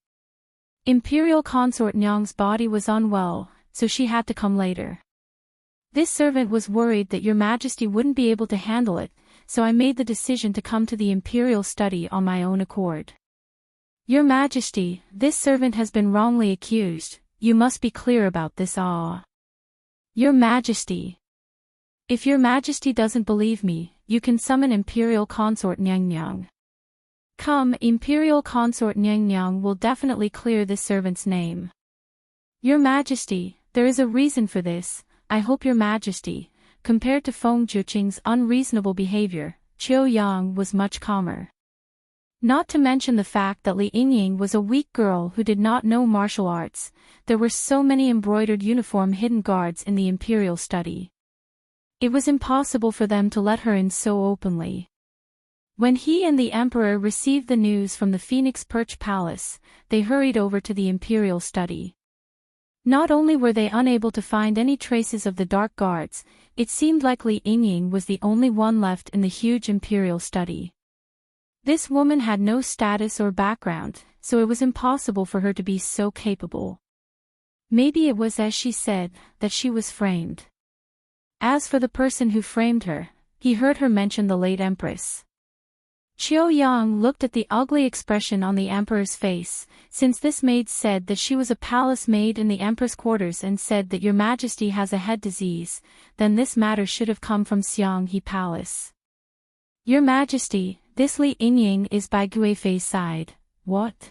Imperial Consort Nyang's body was unwell, so she had to come later. This servant was worried that Your Majesty wouldn't be able to handle it, so I made the decision to come to the Imperial study on my own accord. Your Majesty, this servant has been wrongly accused, you must be clear about this. Your Majesty. If Your Majesty doesn't believe me, you can summon Imperial Consort Nyang Nyang. Come, Imperial Consort Nyang Nyang will definitely clear this servant's name. Your Majesty, there is a reason for this. I hope Your Majesty, compared to Feng Zhuqing's unreasonable behavior, Qiu Yang was much calmer. Not to mention the fact that Li Yingying was a weak girl who did not know martial arts, there were so many embroidered uniform hidden guards in the Imperial study. It was impossible for them to let her in so openly. When he and the Emperor received the news from the Phoenix Perch Palace, they hurried over to the Imperial study. Not only were they unable to find any traces of the Dark Guards, it seemed like Li Yingying was the only one left in the huge Imperial study. This woman had no status or background, so it was impossible for her to be so capable. Maybe it was as she said, that she was framed. As for the person who framed her, he heard her mention the late Empress. Qiu Yang looked at the ugly expression on the Emperor's face, since this maid said that she was a palace maid in the Empress quarters and said that Your Majesty has a head disease, then this matter should have come from Xianghe Palace. Your Majesty, this Li Yingying is by Guifei's side. What?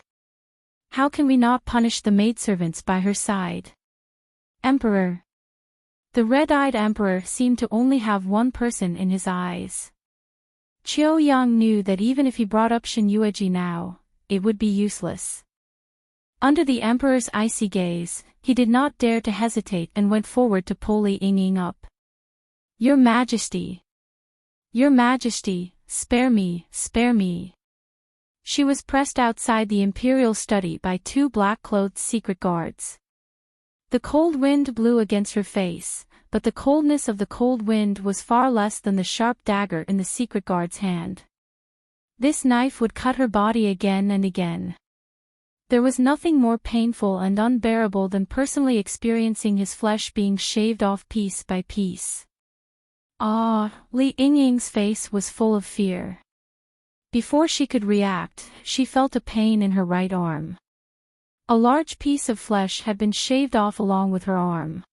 How can we not punish the maidservants by her side? Emperor. The red-eyed Emperor seemed to only have one person in his eyes. Qiu Yang knew that even if he brought up Shen Yueji now, it would be useless. Under the Emperor's icy gaze, he did not dare to hesitate and went forward to pull Li Yingying up. Your Majesty. Your Majesty, spare me, spare me. She was pressed outside the Imperial study by two black-clothed secret guards. The cold wind blew against her face, but the coldness of the cold wind was far less than the sharp dagger in the secret guard's hand. This knife would cut her body again and again. There was nothing more painful and unbearable than personally experiencing his flesh being shaved off piece by piece. Li Yingying's face was full of fear. Before she could react, she felt a pain in her right arm. A large piece of flesh had been shaved off along with her arm.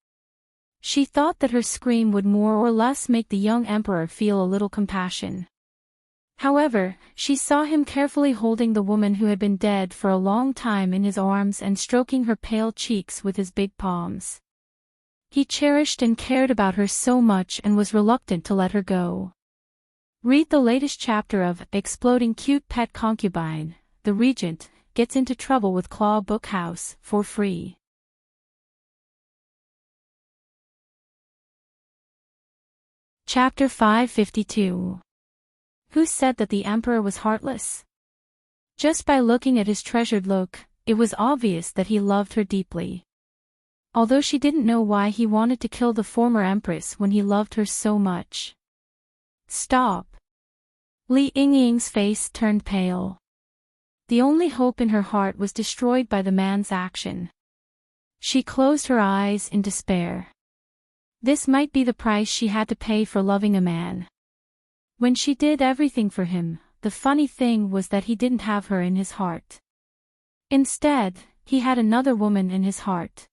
She thought that her scream would more or less make the young Emperor feel a little compassion. However, she saw him carefully holding the woman who had been dead for a long time in his arms and stroking her pale cheeks with his big palms. He cherished and cared about her so much and was reluctant to let her go. Read the latest chapter of Exploding Cute Pet Concubine, The Regent Gets into Trouble with Claw Bookhouse, for free. Chapter 552. Who said that the Emperor was heartless? Just by looking at his treasured look, it was obvious that he loved her deeply. Although she didn't know why he wanted to kill the former Empress when he loved her so much. Stop. Li Yingying's face turned pale. The only hope in her heart was destroyed by the man's action. She closed her eyes in despair. This might be the price she had to pay for loving a man. When she did everything for him, the funny thing was that he didn't have her in his heart. Instead, he had another woman in his heart.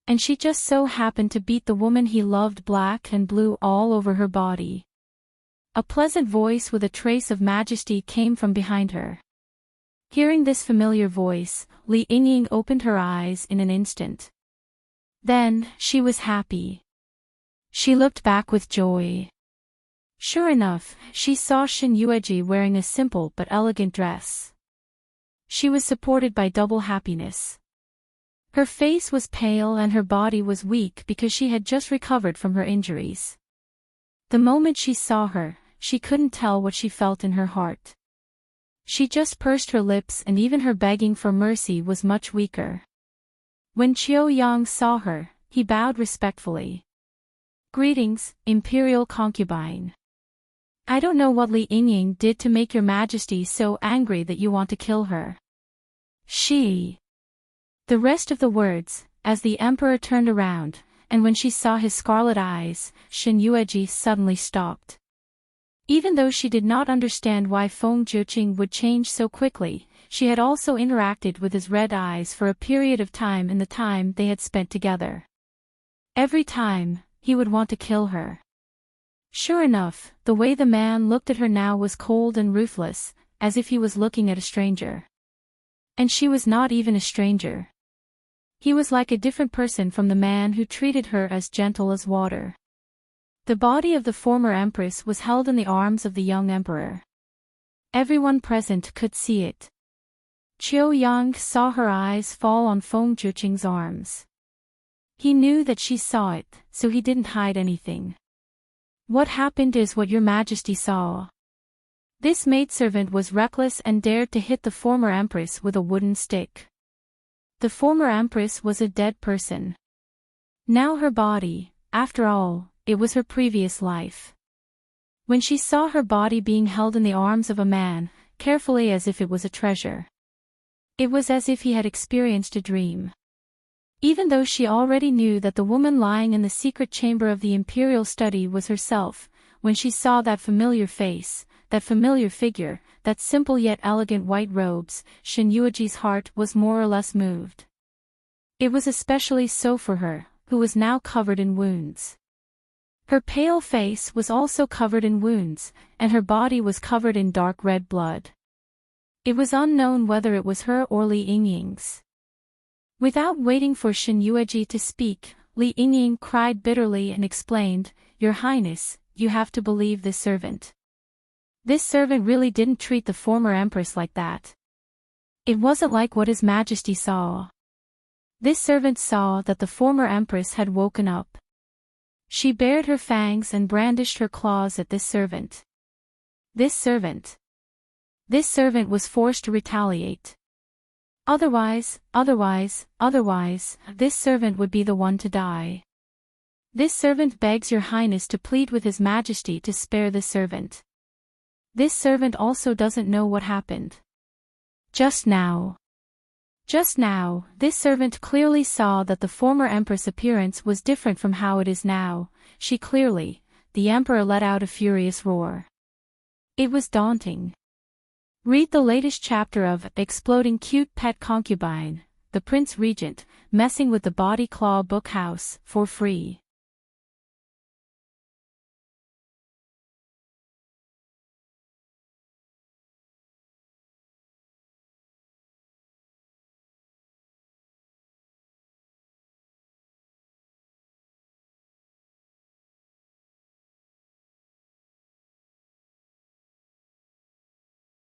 And she just so happened to beat the woman he loved black and blue all over her body. A pleasant voice with a trace of majesty came from behind her. Hearing this familiar voice, Li Yingying opened her eyes in an instant. Then, she was happy. She looked back with joy. Sure enough, she saw Shen Yueji wearing a simple but elegant dress. She was supported by double happiness. Her face was pale and her body was weak because she had just recovered from her injuries. The moment she saw her, she couldn't tell what she felt in her heart. She just pursed her lips and even her begging for mercy was much weaker. When Qiu Yang saw her, he bowed respectfully. Greetings, Imperial Concubine. I don't know what Li Yingying did to make your majesty so angry that you want to kill her. The rest of the words, as the emperor turned around, and when she saw his scarlet eyes, Shen Yueji suddenly stopped. Even though she did not understand why Feng Jiuqing would change so quickly, she had also interacted with his red eyes for a period of time in the time they had spent together. Every time, he would want to kill her. Sure enough, the way the man looked at her now was cold and ruthless, as if he was looking at a stranger. And she was not even a stranger. He was like a different person from the man who treated her as gentle as water. The body of the former empress was held in the arms of the young emperor. Everyone present could see it. Qiu Yang saw her eyes fall on Feng Jiuqing's arms. He knew that she saw it, so he didn't hide anything. What happened is what your majesty saw. This maidservant was reckless and dared to hit the former empress with a wooden stick. The former empress was a dead person. Now her body, after all, it was her previous life. When she saw her body being held in the arms of a man, carefully as if it was a treasure. It was as if he had experienced a dream. Even though she already knew that the woman lying in the secret chamber of the imperial study was herself, when she saw that familiar face, that familiar figure, that simple yet elegant white robes, Shen Yueji's heart was more or less moved. It was especially so for her, who was now covered in wounds. Her pale face was also covered in wounds, and her body was covered in dark red blood. It was unknown whether it was her or Li Yingying's. Without waiting for Shen Yueji to speak, Li Yingying cried bitterly and explained, "Your Highness, you have to believe this servant. This servant really didn't treat the former empress like that. It wasn't like what His Majesty saw. This servant saw that the former empress had woken up. She bared her fangs and brandished her claws at this servant. This servant was forced to retaliate. Otherwise, this servant would be the one to die. This servant begs your highness to plead with His Majesty to spare this servant. This servant also doesn't know what happened. Just now, this servant clearly saw that the former empress' appearance was different from how it is now. The emperor let out a furious roar. It was daunting. Read the latest chapter of Exploding Cute Pet Concubine, The Prince Regent, Messing with the Body Claw book house, for free.